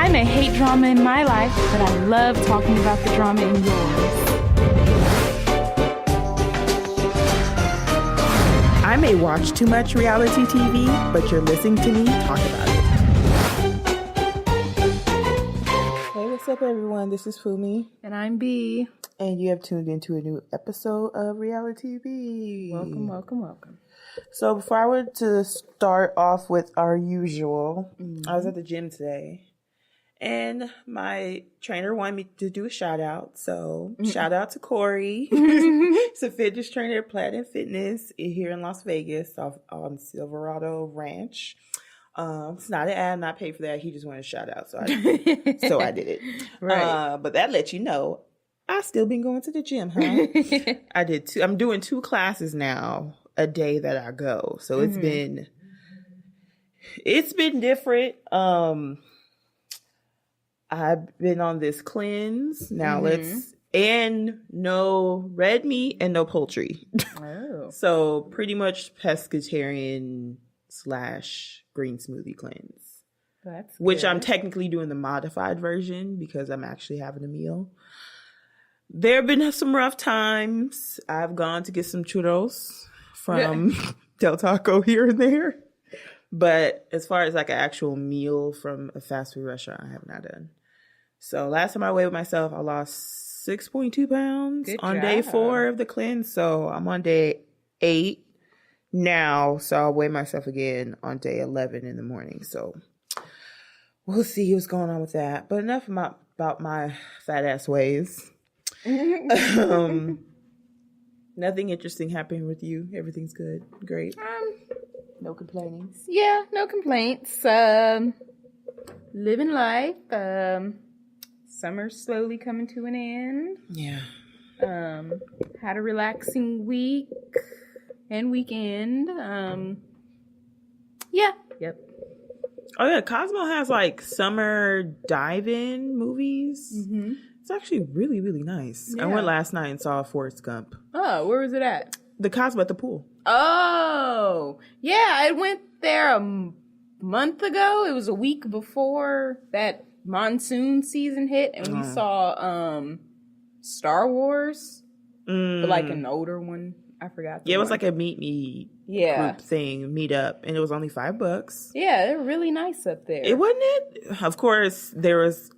I may hate drama in my life, but I love talking about the drama in yours. I may watch too much reality TV, but you're listening to me talk about it. Hey, what's up, everyone? This is Fumi. And I'm B. And you have tuned into a new episode of RealiTEA-V. Welcome, welcome, welcome. So before I were to start off with our usual, I was at the gym today. And my trainer wanted me to do a shout out. So shout out to Corey. He's a fitness trainer at Platinum Fitness here in Las Vegas on Silverado Ranch. It's not an ad, I'm not paid for that. He just wanted a shout out. So I did it. Right. But that lets you know I still been going to the gym, huh? I did two. I'm doing 2 classes now a day that I go. So it's been different. I've been on this cleanse. Now and no red meat and no poultry. Oh. So pretty much pescatarian / green smoothie cleanse. That's good. Which I'm technically doing the modified version because I'm actually having a meal. There have been some rough times. I've gone to get some churros from Del Taco here and there. But as far as like an actual meal from a fast food restaurant, I have not done. So last time I weighed myself, I lost 6.2 pounds on day 4 of the cleanse. So I'm on day 8 now. So I'll weigh myself again on day 11 in the morning. So we'll see what's going on with that. But enough about my fat ass ways. Nothing interesting happening with you. Everything's good. Great. No complaining. Yeah, no complaints. Living life. Summer's slowly coming to an end. Yeah. Had a relaxing week and weekend. Yeah. Yep. Oh yeah, Cosmo has like summer dive-in movies. Mm-hmm. It's actually really, really nice. Yeah. I went last night and saw Forrest Gump. Oh, where was it at? The Cosmo at the pool. Oh, yeah. I went there a month ago. It was a week before that monsoon season hit, and we saw Star Wars, but like an older one. I forgot. Yeah, it was like a meet me group thing, meet up, and it was only $5. Yeah, they're really nice up there. It wasn't it? Of course, there was.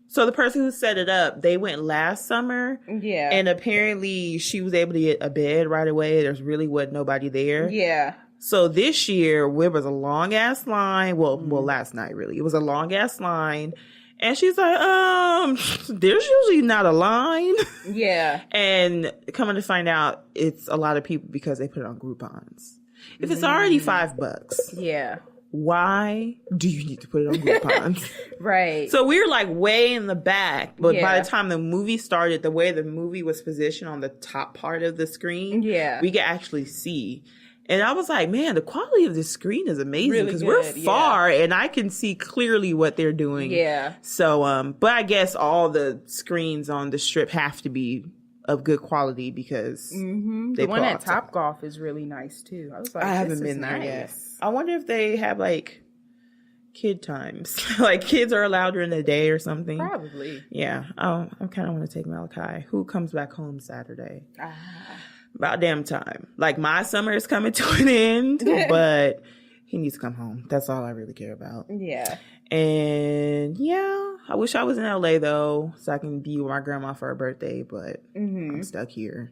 So the person who set it up, they went last summer. Yeah. And apparently she was able to get a bed right away. There's really wasn't nobody there. Yeah. So this year, it was a long-ass line. Well, last night, really. It was a long-ass line. And she's like, there's usually not a line. Yeah. And coming to find out, it's a lot of people because they put it on Groupons. If it's already $5. Yeah. Why do you need to put it on Groupons? Right. So we were like way in the back, but by the time the movie started, the way the movie was positioned on the top part of the screen, we could actually see. And I was like, man, the quality of this screen is amazing because we're far and I can see clearly what they're doing. Yeah. So, but I guess all the screens on the strip have to be of good quality because the one at Topgolf is really nice too. I was like, I haven't been there yet. I wonder if they have like kid times, like kids are allowed during the day or something. Probably. Yeah. I kind of want to take Malachi, who comes back home Saturday. About damn time. Like my summer is coming to an end, but he needs to come home. That's all I really care about. Yeah. And yeah, I wish I was in LA though, so I can be with my grandma for her birthday, but I'm stuck here.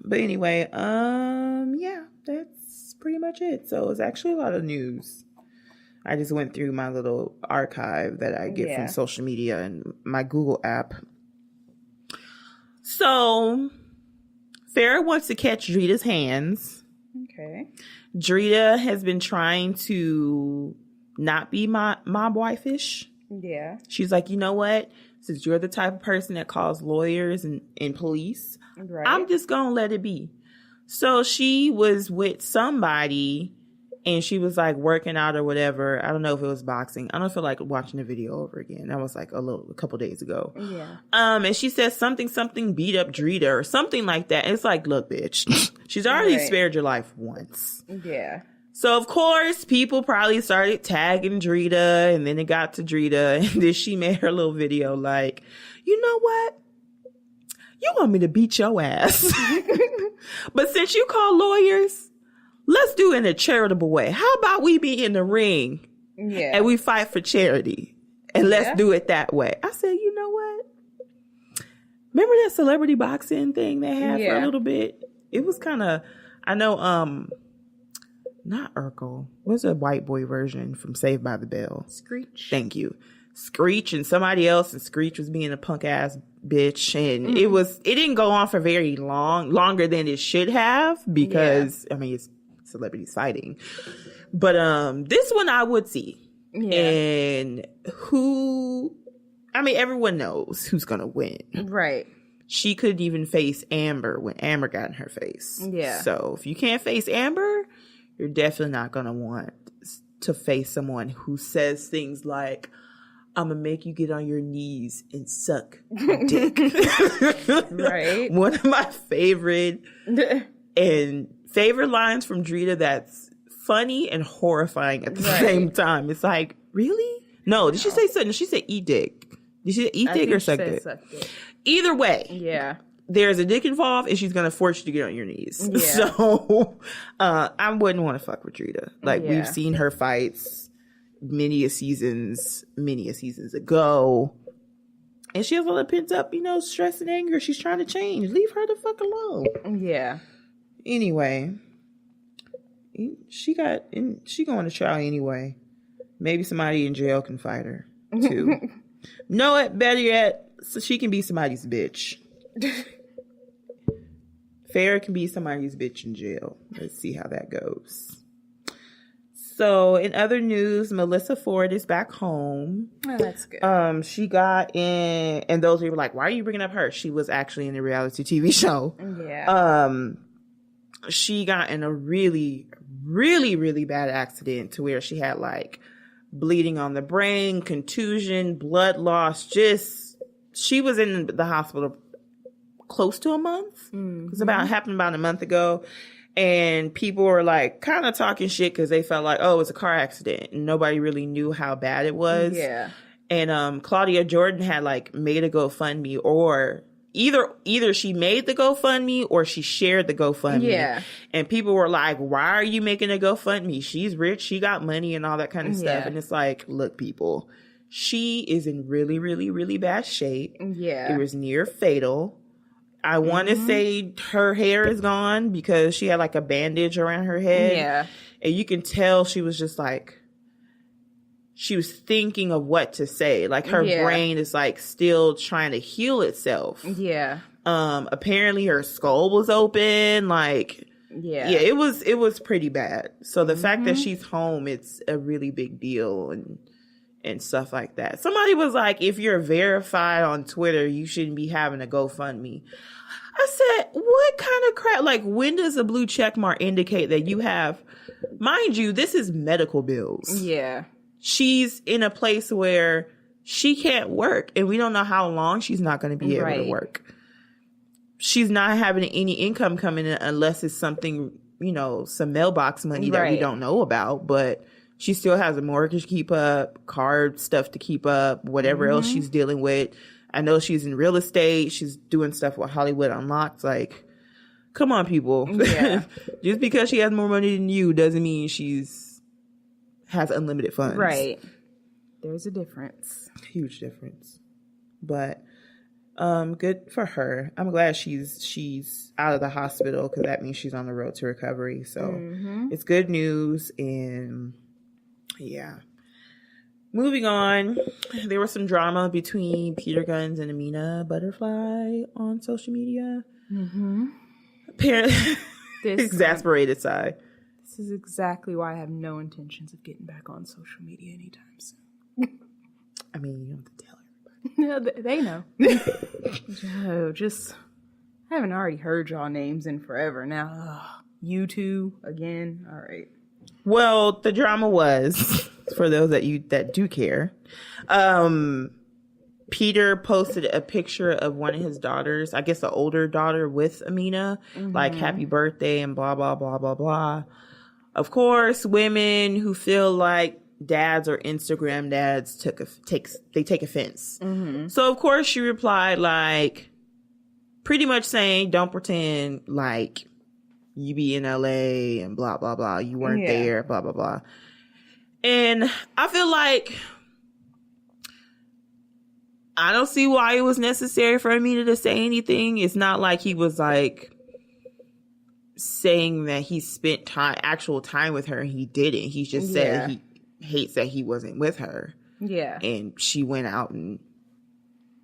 But anyway, yeah, that's pretty much it. So it's actually a lot of news. I just went through my little archive that I get from social media and my Google app. So Farrah wants to catch Drita's hands. Okay. Drita has been trying to not be mob wife-ish. Yeah. She's like, you know what? Since you're the type of person that calls lawyers and police, I'm just going to let it be. So she was with somebody and she was like working out or whatever. I don't know if it was boxing. I don't feel like watching the video over again. That was like a couple days ago. Yeah. And she said something beat up Drita or something like that. And it's like, look, bitch, she's already spared your life once. Yeah. So, of course, people probably started tagging Drita, and then it got to Drita, and then she made her little video like, you know what? You want me to beat your ass. But since you call lawyers, let's do it in a charitable way. How about we be in the ring and we fight for charity? And let's do it that way. I said, you know what? Remember that celebrity boxing thing they had for a little bit? It was kind of, I know, not Urkel. What's a white boy version from Saved by the Bell? Screech. Thank you. Screech and somebody else, and Screech was being a punk ass bitch, and it didn't go on for very longer than it should have, because I mean, it's celebrities fighting. But this one I would see. And everyone knows who's gonna win. Right. She could even face Amber when Amber got in her face. Yeah. So if you can't face Amber, you're definitely not gonna want to face someone who says things like, I'm gonna make you get on your knees and suck my dick. Right. One of my favorite lines from Drita that's funny and horrifying at the same time. It's like, really? No, did she say something? She said eat dick. Did she say eat dick or suck dick? Either way. Yeah. There's a dick involved, and she's gonna force you to get on your knees. Yeah. So I wouldn't want to fuck with Drita. Like, we've seen her fights many a seasons ago. And she has all that pent up, stress and anger. She's trying to change. Leave her the fuck alone. Yeah. Anyway, she going to trial anyway. Maybe somebody in jail can fight her too. Know it better yet, so she can be somebody's bitch. Farrah can be somebody's bitch in jail. Let's see how that goes. So, in other news, Melyssa Ford is back home. Oh, that's good. She got in, and those people were like, why are you bringing up her? She was actually in a reality TV show. Yeah. She got in a really, really, really bad accident to where she had like bleeding on the brain, contusion, blood loss. She was in the hospital close to a month. It happened about a month ago. And people were like kind of talking shit because they felt like, oh, it's a car accident. And nobody really knew how bad it was. Yeah. And Claudia Jordan had like made a GoFundMe, or either she made the GoFundMe or she shared the GoFundMe. Yeah. And people were like, why are you making a GoFundMe? She's rich. She got money and all that kind of stuff. And it's like, look, people, she is in really, really, really bad shape. Yeah. It was near fatal. I want to say her hair is gone because she had like a bandage around her head. Yeah. And you can tell she was just like, she was thinking of what to say. Like her brain is like still trying to heal itself. Yeah. Apparently her skull was open. Like, yeah, it was pretty bad. So the fact that she's home, it's a really big deal and stuff like that. Somebody was like, if you're verified on Twitter, you shouldn't be having a GoFundMe. I said, what kind of crap? Like, when does a blue check mark indicate that you have, mind you, this is medical bills. Yeah. She's in a place where she can't work, and we don't know how long she's not going to be able to work. She's not having any income coming in unless it's something, some mailbox money that we don't know about, but she still has a mortgage to keep up, card stuff to keep up, whatever else she's dealing with. I know she's in real estate. She's doing stuff with Hollywood Unlocked. Like, come on, people. Yeah. Just because she has more money than you doesn't mean has unlimited funds. Right. There's a difference. Huge difference. But good for her. I'm glad she's out of the hospital, because that means she's on the road to recovery. So it's good news. And yeah. Moving on, there was some drama between Peter Gunz and Amina Butterfly on social media. Apparently, exasperated side. This is exactly why I have no intentions of getting back on social media anytime soon. I mean, you don't have to tell everybody. No, they know. I haven't already heard y'all names in forever now. You two again. All right. Well, the drama was, for those that do care, Peter posted a picture of one of his daughters, I guess the older daughter, with Amina, like happy birthday and blah, blah, blah, blah, blah. Of course, women who feel like dads or Instagram dads take offense. Mm-hmm. So of course she replied like pretty much saying, don't pretend like you be in LA and blah blah blah, you weren't there, blah blah blah. And I feel like I don't see why it was necessary for Amina to say anything. It's not like he was like saying that he spent actual time with her and he didn't. He just said he hates that he wasn't with her. Yeah. And she went out and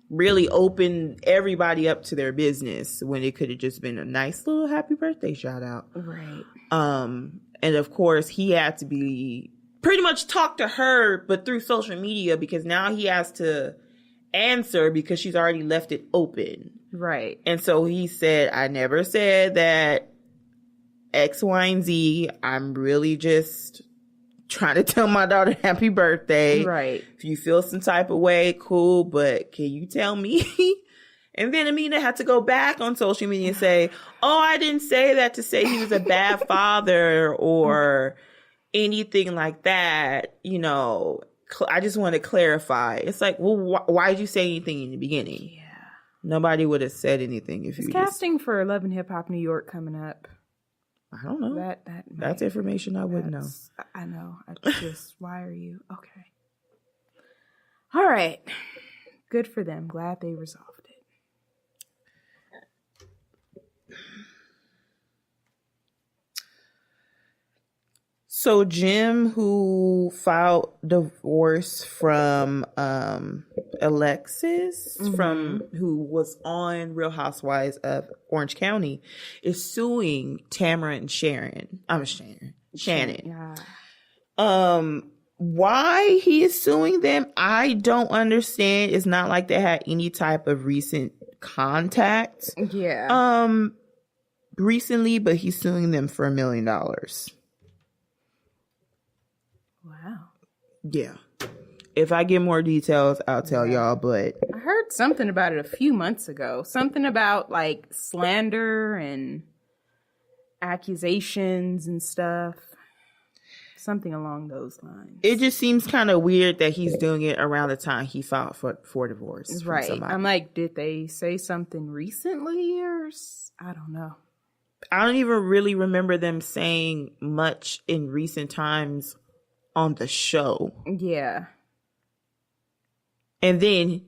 really opened everybody up to their business when it could have just been a nice little happy birthday shout out. Right. And of course he had to be pretty much talk to her, but through social media, because now he has to answer because she's already left it open. Right. And so he said, I never said that X, Y, and Z. I'm really just trying to tell my daughter happy birthday. Right. If you feel some type of way, cool, but can you tell me? And then Amina had to go back on social media and say, oh, I didn't say that to say he was a bad father or anything like that. You know, I just want to clarify. It's like, well, why did you say anything in the beginning? Yeah. Nobody would have said anything if you casting for Love and Hip Hop New York coming up. I don't know. That's information I wouldn't know. I know. I just, why are you? Okay. All right. Good for them. Glad they resolved it. So Jim, who filed divorce from Alexis, who was on Real Housewives of Orange County, is suing Tamara and Shannon. Yeah. Why he is suing them, I don't understand. It's not like they had any type of recent contact. Yeah. Recently, but he's suing them for $1 million. Wow. Yeah. If I get more details, I'll tell y'all, but I heard something about it a few months ago. Something about like slander and accusations and stuff. Something along those lines. It just seems kind of weird that he's doing it around the time he filed for divorce. Right. I'm like, did they say something recently or I don't know. I don't even really remember them saying much in recent times on the show. Yeah. And then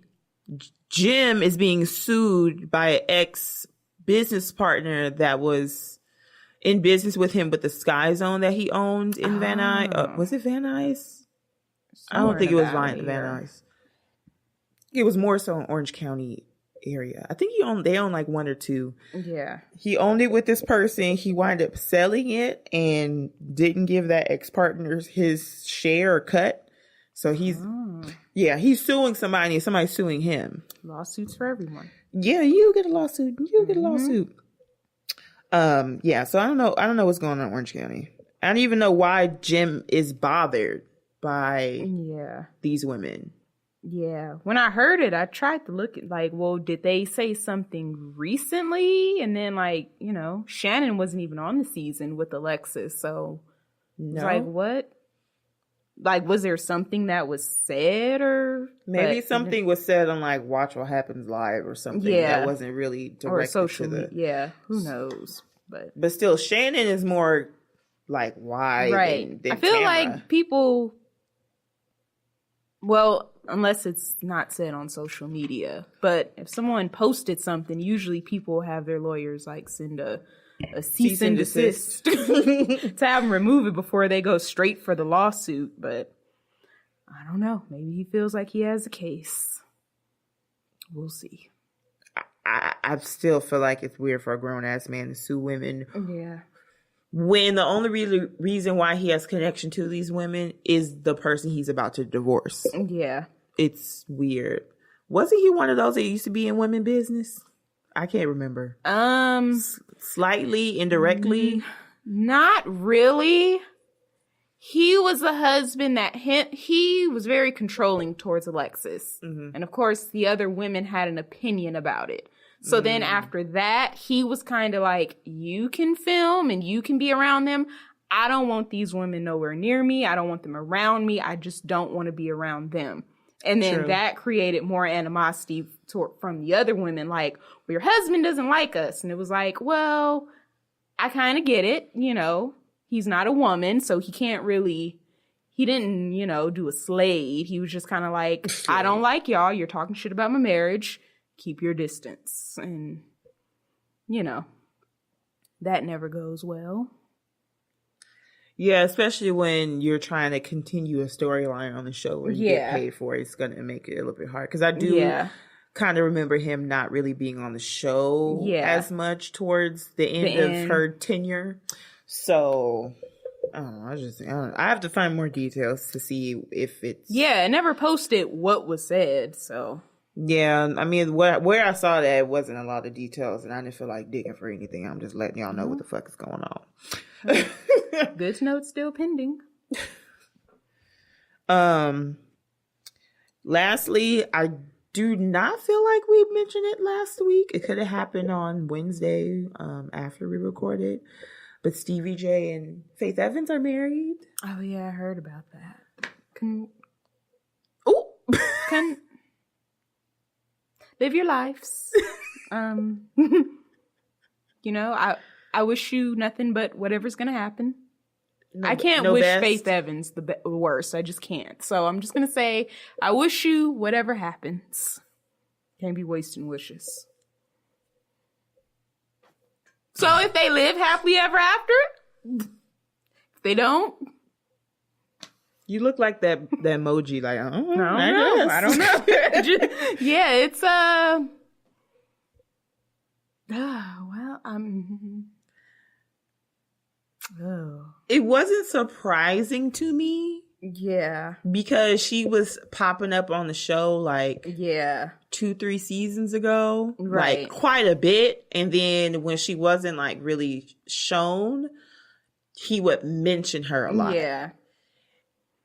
Jim is being sued by an ex-business partner that was in business with him with the Sky Zone that he owned in Van Nuys. Was it Van Nuys? I don't think it was Van Nuys. It was more so in Orange County area. I think they own like one or two. Yeah. He owned it with this person. He wound up selling it and didn't give that ex-partner his share or cut. So he's suing somebody and somebody's suing him. Lawsuits for everyone. Yeah, you get a lawsuit. You get a lawsuit. Yeah, so I don't know what's going on in Orange County. I don't even know why Jim is bothered by these women. Yeah. When I heard it, I tried to look at like, well, did they say something recently? And then like, you know, Shannon wasn't even on the season with Alexis. So no. Like, what? Like, was there something that was said or? Maybe something was said on like Watch What Happens Live or something that wasn't really directed or social to the. Yeah. Who knows? But still, Shannon is more like why? Right. Than I feel Tamara. like people. Well, unless it's not said on social media. But if someone posted something, usually people have their lawyers like send a cease and desist to have them remove it before they go straight for the lawsuit. But I don't know. Maybe he feels like he has a case. We'll see. I still feel like it's weird for a grown-ass man to sue women. Yeah. When the only reason why he has connection to these women is the person he's about to divorce. Yeah. It's weird. Wasn't he one of those that used to be in women business? I can't remember. Slightly, indirectly. Not really. He was the husband that he was very controlling towards Alexis. Mm-hmm. And of course, the other women had an opinion about it. So then after that, he was kind of like, you can film and you can be around them. I don't want these women nowhere near me. I don't want them around me. I just don't want to be around them. And then that created more animosity from the other women. Like, well, your husband doesn't like us. And it was like, well, I kind of get it. You know, he's not a woman, so he can't really, he didn't, you know, do a Slade. He was just kind of like, I don't like y'all. You're talking shit about my marriage. Keep your distance. And, you know, that never goes well. Yeah, especially when you're trying to continue a storyline on the show where you get paid for it. It's going to make it a little bit hard. Because I do kind of remember him not really being on the show as much towards the end of her tenure. So, I don't know. I have to find more details to see if it's... Yeah, it never posted what was said, so... Yeah, I mean, where I saw that, it wasn't a lot of details, and I didn't feel like digging for anything. I'm just letting y'all know what the fuck is going on. Good to know it's still pending. Lastly, I do not feel like we mentioned it last week. It could have happened on Wednesday, after we recorded. But Stevie J and Faith Evans are married. Oh yeah, I heard about that. Live your lives. You know, I wish you nothing but whatever's gonna happen. I can't wish Faith Evans the worst. I just can't. So I'm just gonna say, I wish you whatever happens. Can't be wasting wishes. So if they live happily ever after, if they don't. You look like that emoji, like, I don't know. Yeah, it's It wasn't surprising to me. Yeah. Because she was popping up on the show like 2-3 seasons ago. Right. Like quite a bit. And then when she wasn't like really shown, he would mention her a lot. Yeah.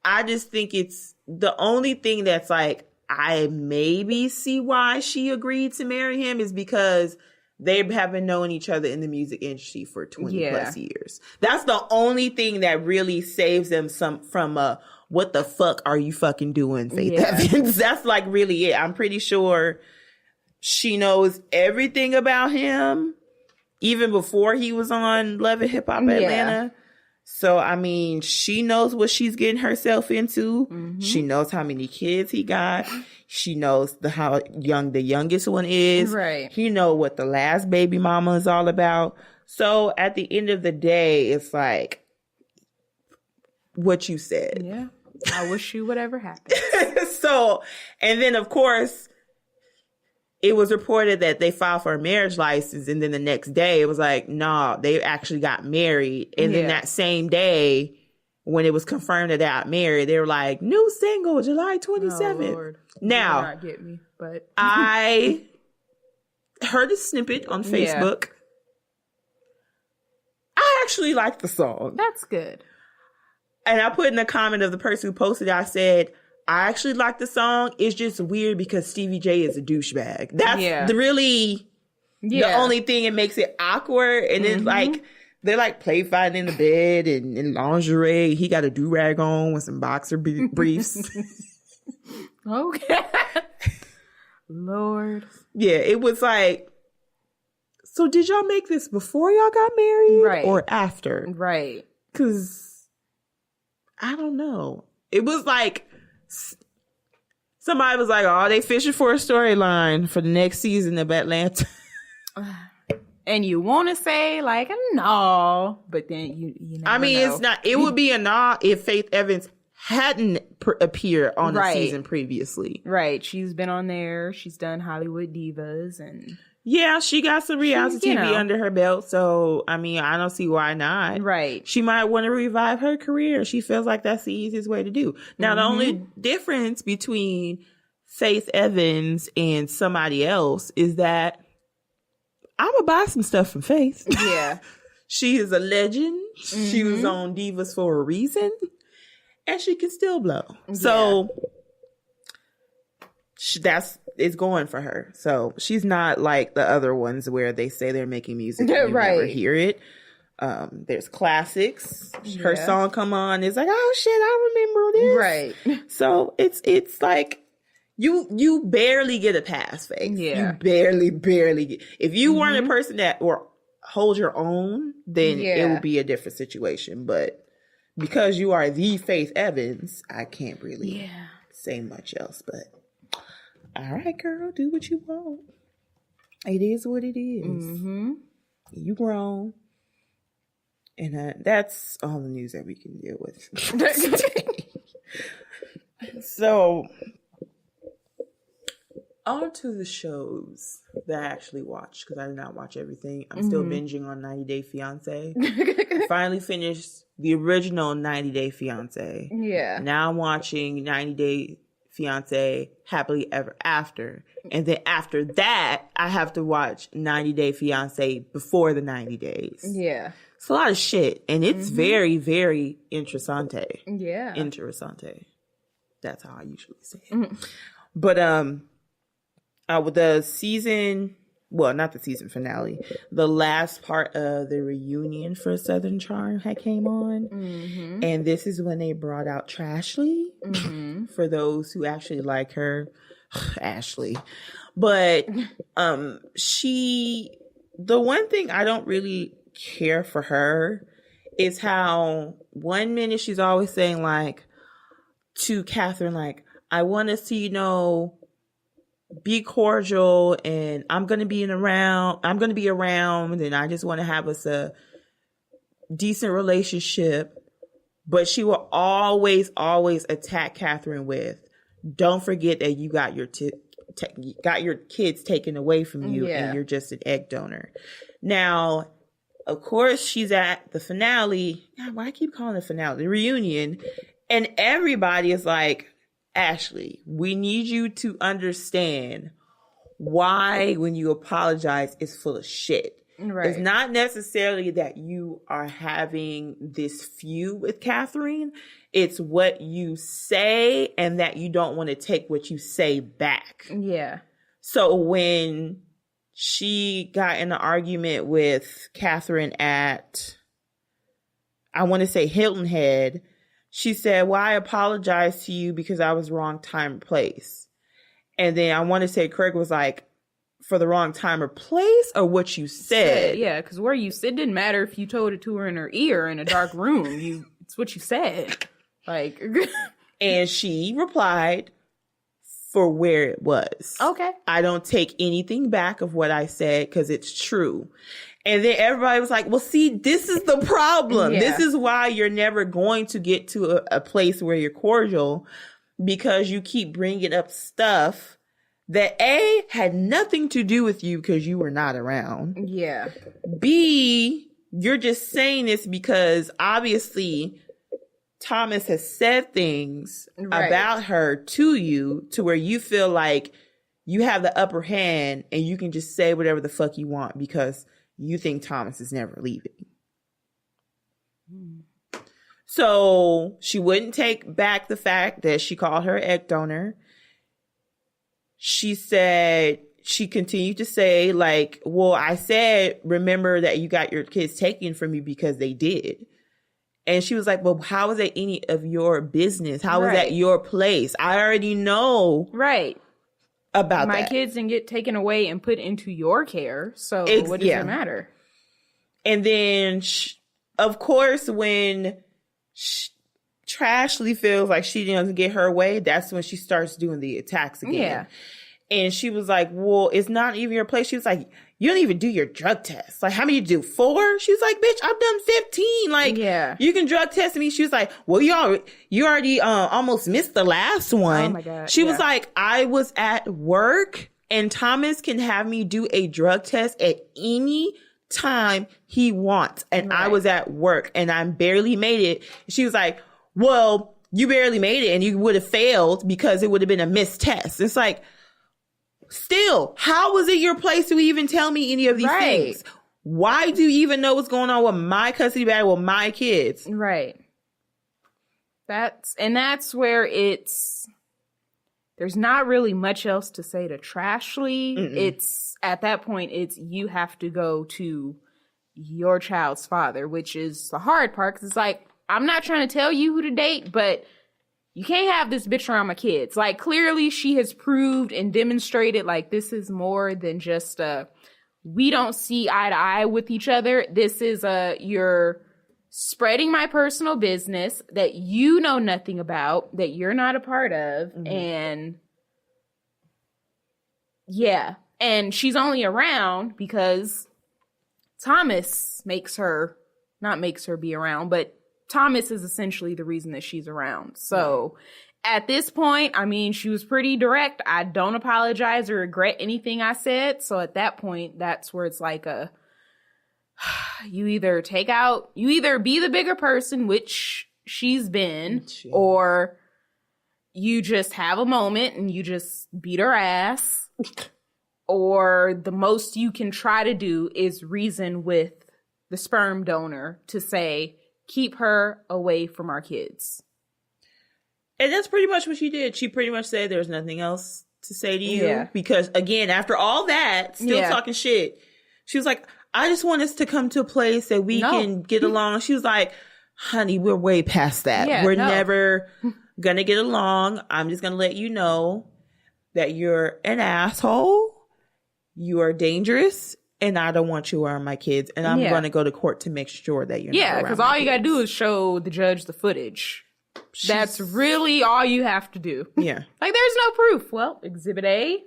I just think it's the only thing that's like, I maybe see why she agreed to marry him is because they have been knowing each other in the music industry for 20 plus years. That's the only thing that really saves them from what the fuck are you fucking doing, Faith Evans? That's like really it. I'm pretty sure she knows everything about him even before he was on Love and Hip Hop Atlanta. So, I mean, she knows what she's getting herself into. Mm-hmm. She knows how many kids he got. She knows how young the youngest one is. Right. He knows what the last baby mama is all about. So, at the end of the day, it's like what you said. Yeah. I wish you whatever happened. So, and then, of course, it was reported that they filed for a marriage license, and then the next day it was like, no, they actually got married. And then that same day, when it was confirmed that they got married, they were like, new single, July 27th. Oh, Lord. Now, not get me, but I heard a snippet on Facebook. I actually like the song. That's good. And I put in the comment of the person who posted it, I said, I actually like the song. It's just weird because Stevie J is a douchebag. That's really the only thing that makes it awkward. And it's like, they're like play fighting in the bed and in lingerie. He got a do-rag on with some boxer briefs. Okay. Lord. Yeah, it was like, so did y'all make this before y'all got married? Or after? Right. Because I don't know. It was like, somebody was like, oh, they fishing for a storyline for the next season of Atlanta. And you want to say like, no, but then you never know. It's not, it would be a no if Faith Evans hadn't appeared on the season previously. Right. She's been on there. She's done Hollywood Divas and... Yeah, she got some reality TV under her belt. So, I mean, I don't see why not. Right. She might want to revive her career. She feels like that's the easiest way to do. Now, the only difference between Faith Evans and somebody else is that I'm going to buy some stuff from Faith. Yeah. She is a legend. She was on Divas for a reason. And she can still blow. Yeah. So... it's going for her. So she's not like the other ones where they say they're making music and you never hear it. There's classics. Her song come on. It's like, oh shit, I remember this. Right. So it's like you barely get a pass, face. Yeah. You barely get. If you weren't a person that or hold your own, then it would be a different situation. But because you are the Faith Evans, I can't really say much else. But all right, girl, do what you want. It is what it is. Mm-hmm. You grown. And that's all the news that we can deal with. So, on to the shows that I actually watched, because I did not watch everything. I'm still binging on 90 Day Fiancé. I finally finished the original 90 Day Fiancé. Yeah. Now I'm watching 90 Day Fiancé Happily Ever After. And then after that, I have to watch 90 Day Fiancé Before the 90 Days. Yeah. It's a lot of shit, and it's very, very interessante. Yeah. Interessante. That's how I usually say it. But with the season, well, not the season finale, the last part of the reunion for Southern Charm had came on, and this is when they brought out Trashley. For those who actually like her, Ashley. But the one thing I don't really care for her is how 1 minute she's always saying, like, to Catherine, like, I want us to, be cordial, and I'm going to be around, and I just want to have us a decent relationship. But she will always attack Catherine with, don't forget that you got your kids taken away from you, and you're just an egg donor. Now, of course, she's at the finale. God, why I keep calling it finale? The reunion. And everybody is like, Ashley, we need you to understand why when you apologize, it's full of shit. Right. It's not necessarily that you are having this feud with Catherine. It's what you say and that you don't want to take what you say back. Yeah. So when she got in an argument with Catherine at, I want to say Hilton Head, she said, well, I apologize to you because I was wrong time or place. And then I want to say Craig was like, for the wrong time or place, or what you said? Yeah, because where you said, it didn't matter if you told it to her in her ear in a dark room. It's what you said. Like, and she replied, for where it was. Okay. I don't take anything back of what I said because it's true. And then everybody was like, well, see, this is the problem. Yeah. This is why you're never going to get to a place where you're cordial, because you keep bringing up stuff that A, had nothing to do with you because you were not around. Yeah. B, you're just saying this because obviously Thomas has said things about her to you to where you feel like you have the upper hand and you can just say whatever the fuck you want because you think Thomas is never leaving. So she wouldn't take back the fact that she called her egg donor. She said, she continued to say, like, well, I said, remember that you got your kids taken from you because they did. And she was like, well, how is that any of your business? How is that your place? I already know. About my that. Kids didn't get taken away and put into your care. So what does it matter? And then, of course, when Trashley feels like she doesn't get her way, that's when she starts doing the attacks again. Yeah. And she was like, well, it's not even your place. She was like, you don't even do your drug test. Like, how many you do? 4? She was like, bitch, I've done 15. Like, you can drug test me. She was like, well, you already almost missed the last one. Oh my God. She was like, I was at work and Thomas can have me do a drug test at any time he wants. And I was at work and I barely made it. She was like, well, you barely made it and you would have failed because it would have been a missed test. It's like, still, how was it your place to even tell me any of these things? Why do you even know what's going on with my custody battle with my kids? Right. That's where there's not really much else to say to Trashley. It's at that point, you have to go to your child's father, which is the hard part. Because it's like, I'm not trying to tell you who to date, but you can't have this bitch around my kids. Like, clearly she has proved and demonstrated, like, this is more than just we don't see eye to eye with each other. This is you're spreading my personal business that you know nothing about, that you're not a part of. Mm-hmm. And yeah. And she's only around because Thomas not makes her be around, but Thomas is essentially the reason that she's around. So at this point, I mean, she was pretty direct. I don't apologize or regret anything I said. So at that point, that's where it's like you either be the bigger person, which she's been, or you just have a moment and you just beat her ass. Or the most you can try to do is reason with the sperm donor to say, keep her away from our kids. And that's pretty much what she did. She pretty much said there's nothing else to say to you. Yeah. Because, again, after all that, still talking shit, she was like, I just want us to come to a place that we can get along. She was like, honey, we're way past that. Yeah, we're never going to get along. I'm just going to let you know that you're an asshole. You are dangerous, and I don't want you around my kids. And I'm going to go to court to make sure that you're not around my kids. Yeah, because all you got to do is show the judge the footage. That's really all you have to do. Yeah. Like, there's no proof. Well, Exhibit A,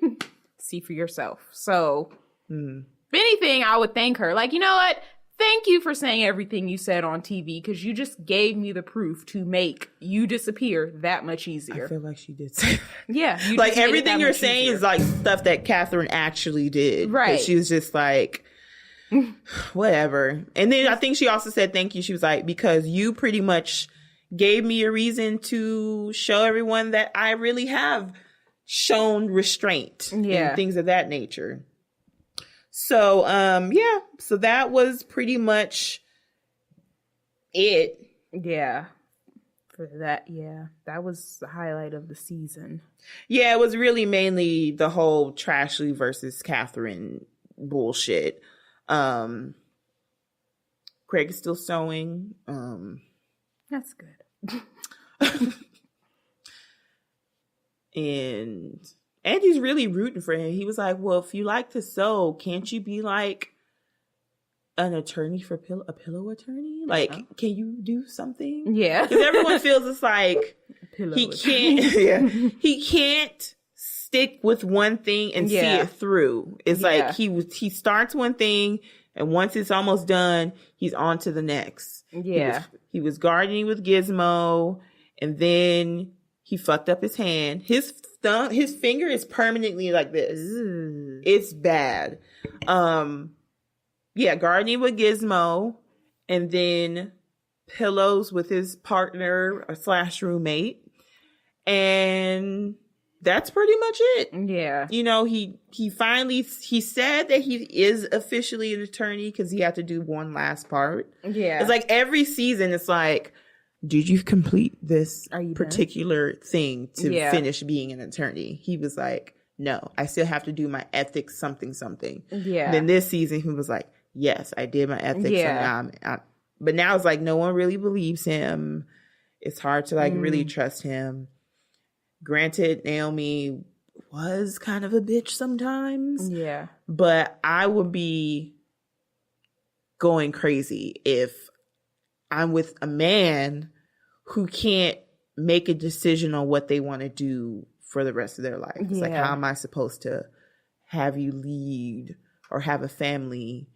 see for yourself. So, if anything, I would thank her. Like, you know what? Thank you for saying everything you said on TV, because you just gave me the proof to make you disappear that much easier. I feel like she did say that. Yeah. Like, everything you're saying is like stuff that Catherine actually did. Right. She was just like, whatever. And then I think she also said thank you. She was like, because you pretty much gave me a reason to show everyone that I really have shown restraint and things of that nature. So, so that was pretty much it. Yeah. For that, that was the highlight of the season. Yeah, it was really mainly the whole Trashley versus Catherine bullshit. Craig is still sewing. That's good. And Andy's really rooting for him. He was like, well, if you like to sew, can't you be like an attorney for a pillow attorney? Like, can you do something? Yeah. Because everyone feels it's like he can't stick with one thing and see it through. It's like he starts one thing, and once it's almost done, he's on to the next. Yeah. He was gardening with Gizmo, and then he fucked up his hand. His finger is permanently like this. Ooh. It's bad. Gardening with Gizmo, and then pillows with his partner / roommate. And that's pretty much it. Yeah. You know, he said that he is officially an attorney because he had to do one last part. Yeah. It's like every season, it's like, did you complete this particular thing to finish being an attorney? He was like, no, I still have to do my ethics something. Yeah. And then this season, he was like, yes, I did my ethics. Yeah. And but now it's like no one really believes him. It's hard to like really trust him. Granted, Naomi was kind of a bitch sometimes. Yeah. But I would be going crazy if I'm with a man who can't make a decision on what they want to do for the rest of their life. It's like, how am I supposed to have you lead or have a family?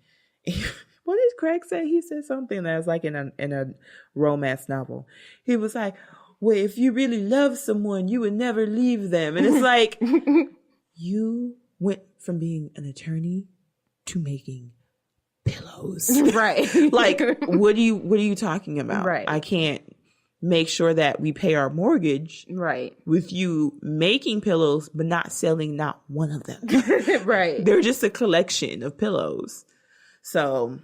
What did Craig say? He said something that was like in a romance novel. He was like, well, if you really love someone, you would never leave them. And it's like, you went from being an attorney to making pillows. Right. Like, what are you talking about? Right. I can't make sure that we pay our mortgage. Right. With you making pillows, but not selling not one of them. Right. They're just a collection of pillows. So.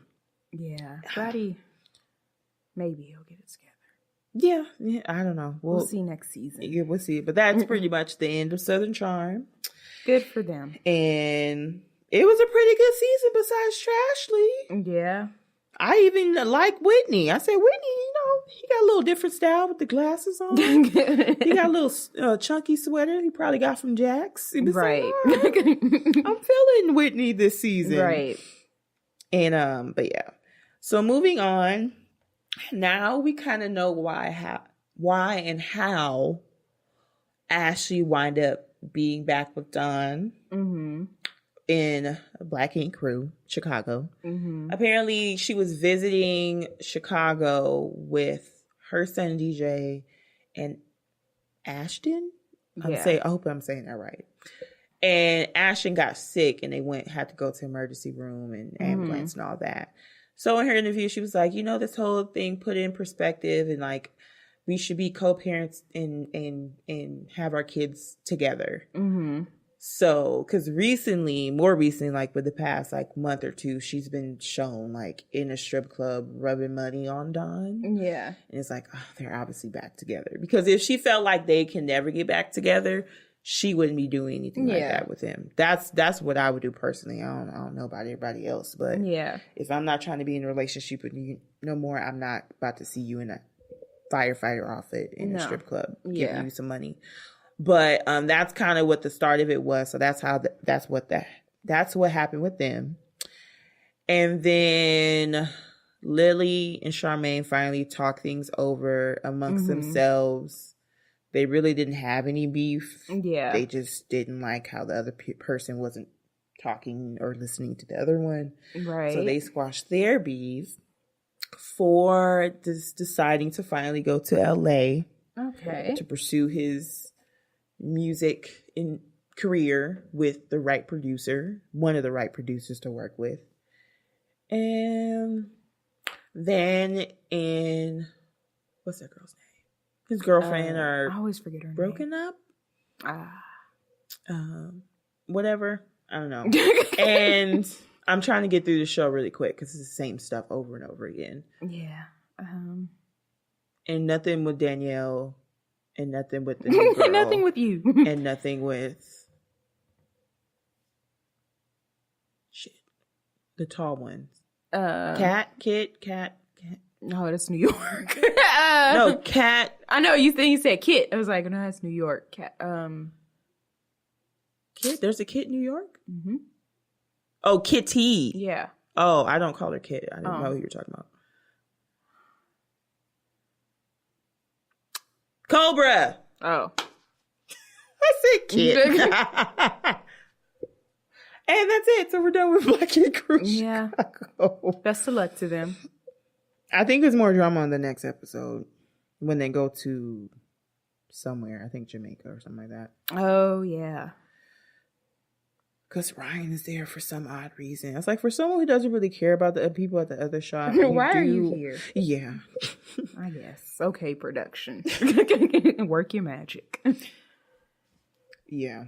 Yeah. Buddy, maybe he'll get it together. Yeah. I don't know. We'll see next season. Yeah, we'll see. But that's pretty much the end of Southern Charm. Good for them. And it was a pretty good season besides Trashley. Yeah. I even like Whitney. I said, Whitney, he got a little different style with the glasses on. He got a little chunky sweater he probably got from Jax. Right. Like, I'm feeling Whitney this season. Right. And, but yeah. So moving on. Now we kind of know why and how Ashley wind up being back with Don. Mm-hmm. In Black Ink Crew, Chicago. Mm-hmm. Apparently, she was visiting Chicago with her son DJ and Ashton. I hope I'm saying that right. And Ashton got sick, and they had to go to emergency room and ambulance and all that. So in her interview, she was like, this whole thing put in perspective, and like we should be co-parents and have our kids together. Mm-hmm. So, because more recently, like with the past like month or two, she's been shown like in a strip club rubbing money on Don. Yeah. And it's like, they're obviously back together. Because if she felt like they can never get back together, she wouldn't be doing anything like that with him. That's what I would do personally. I don't know about everybody else. But if I'm not trying to be in a relationship with you no more, I'm not about to see you in a firefighter outfit in a strip club giving you some money. But that's kind of what the start of it was. So that's what happened with them. And then Lily and Charmaine finally talked things over amongst themselves. They really didn't have any beef. Yeah. They just didn't like how the other person wasn't talking or listening to the other one. Right. So they squashed their beef for deciding to finally go to LA. Okay. To pursue his music in career with the right producer, one of the right producers to work with. And then what's that girl's name? His girlfriend I always forget her broken name. Up. Whatever. I don't know. And I'm trying to get through the show really quick because it's the same stuff over and over again. Yeah. And nothing with Danielle. And nothing with the new girl. Nothing with you. And nothing with the tall ones. Cat. No, that's New York. No, Cat. I know you said Kit. I was like, no, that's New York. Cat. Kit. There's a Kit in New York. Mm-hmm. Oh, Kitty. Yeah. Oh, I don't call her Kit. I didn't know who you were talking about. Cobra. Oh. I said Kid. And that's it. So we're done with Black Ink Crew. Yeah. Chicago. Best of luck to them. I think there's more drama on the next episode when they go to somewhere. I think Jamaica or something like that. Oh, yeah. Because Ryan is there for some odd reason. It's like, for someone who doesn't really care about the people at the other shop. Why are you here? Yeah. I guess. Okay, production. Work your magic. Yeah.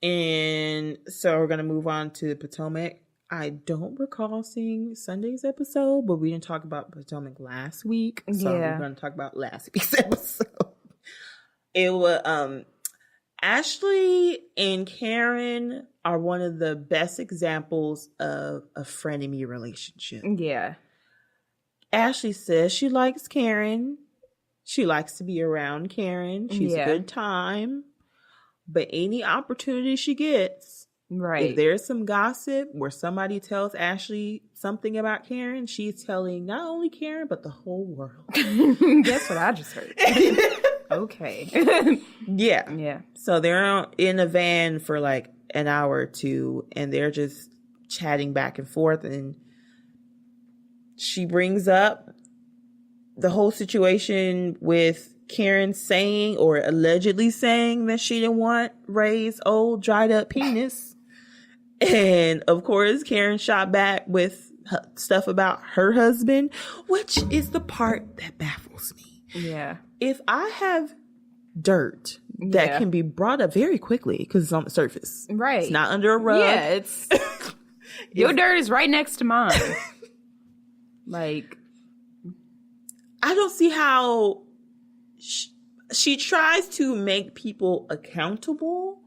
And so we're going to move on to Potomac. I don't recall seeing Sunday's episode, but we didn't talk about Potomac last week. So we're going to talk about last week's episode. It was, Ashley and Karen are one of the best examples of a frenemy relationship. Yeah. Ashley says she likes Karen. She likes to be around Karen. She's a good time. But any opportunity she gets, right? If there's some gossip where somebody tells Ashley something about Karen, she's telling not only Karen, but the whole world. That's what I just heard. Okay. Yeah. So they're in a van for like an hour or two, and they're just chatting back and forth. And she brings up the whole situation with Karen saying or allegedly saying that she didn't want Ray's old dried up penis. And of course, Karen shot back with stuff about her husband, which is the part that baffles me. Yeah. If I have dirt that can be brought up very quickly because it's on the surface. Right. It's not under a rug. Yeah, it's your dirt is right next to mine. Like, I don't see how she tries to make people accountable,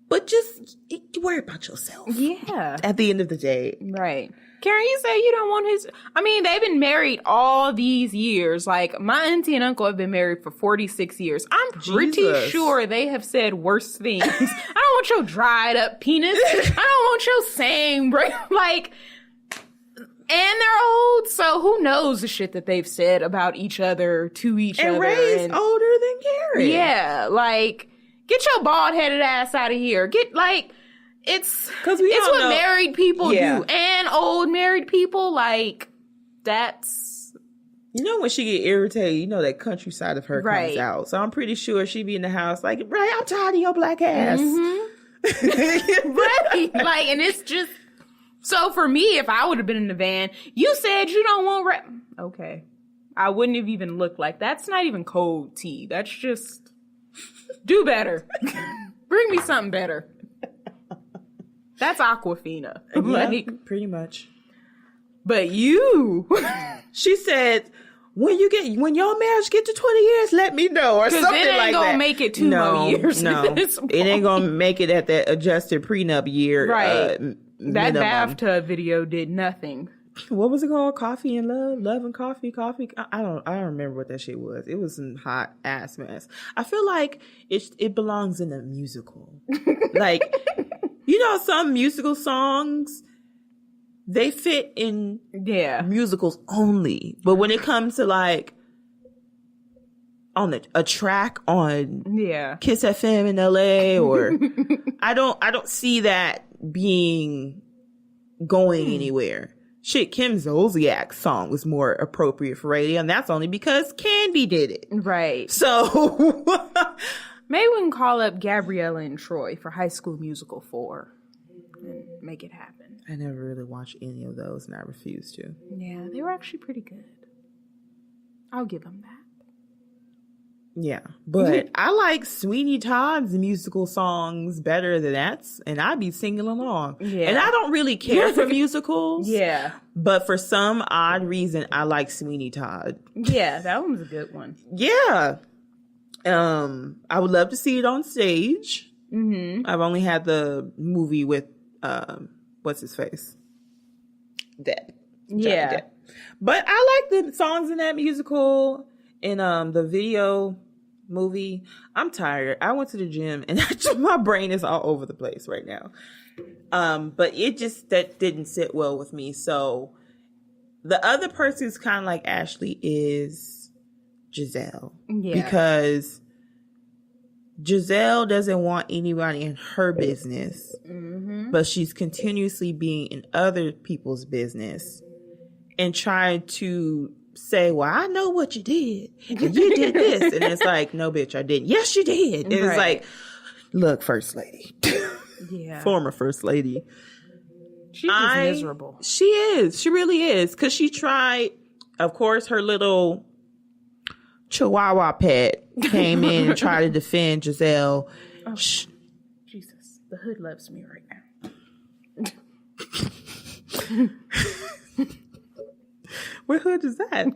but just worry about yourself. Yeah. At the end of the day. Right. Karen, you say you don't want his... I mean, they've been married all these years. Like, my auntie and uncle have been married for 46 years. I'm pretty sure they have said worse things. I don't want your dried up penis. I don't want your same... Like... And they're old, so who knows the shit that they've said about each other to each other. And Ray's older than Karen. Yeah, like, get your bald-headed ass out of here. Get, like... It's what married people do. And old married people, like, that's... You know when she get irritated, you know that country side of her comes out. So I'm pretty sure she be in the house like, Ray, I'm tired of your black ass. Mm-hmm. Right. Like, and it's just... So for me, if I would have been in the van, you said you don't want Ray... Okay. I wouldn't have even looked like... That's not even cold tea. That's just... Do better. Bring me something better. That's Aquafina. Like, pretty much. But you... She said, when your marriage get to 20 years, let me know. Or something like that. It ain't gonna make it two more years. No, it ain't gonna make it at that adjusted prenup year. Right. That bathtub video did nothing. What was it called? Coffee and Love? Love and Coffee? I don't remember what that shit was. It was some hot ass mess. I feel like it belongs in a musical. Like... You know, some musical songs, they fit in musicals only. But when it comes to like on a track on Kiss FM in LA, or I don't see that being going anywhere. Shit, Kim Zolciak's song was more appropriate for radio, and that's only because Candy did it. Right. So maybe we can call up Gabriella and Troy for High School Musical 4 and make it happen. I never really watched any of those, and I refuse to. Yeah, they were actually pretty good. I'll give them that. Yeah, but I like Sweeney Todd's musical songs better than that's, and I'd be singing along. Yeah. And I don't really care for musicals. Yeah. But for some odd reason, I like Sweeney Todd. Yeah, that one was a good one. Yeah. I would love to see it on stage. Mm-hmm. I've only had the movie with, what's his face? Depp. Yeah. Depp. But I like the songs in that musical. In the video movie, I'm tired. I went to the gym and my brain is all over the place right now. But that didn't sit well with me. So the other person who's kind of like Ashley is Giselle. Yeah. Because Giselle doesn't want anybody in her business, but she's continuously being in other people's business and trying to say, well, I know what you did. And you did this. And it's like, no, bitch, I didn't. Yes, you did. And it's like, look, First Lady. Yeah. Former First Lady. She's miserable. She is. She really is. Because she tried, of course, her little Chihuahua pet came in and tried to defend Giselle. Oh, Jesus. The hood loves me right now. What hood is that?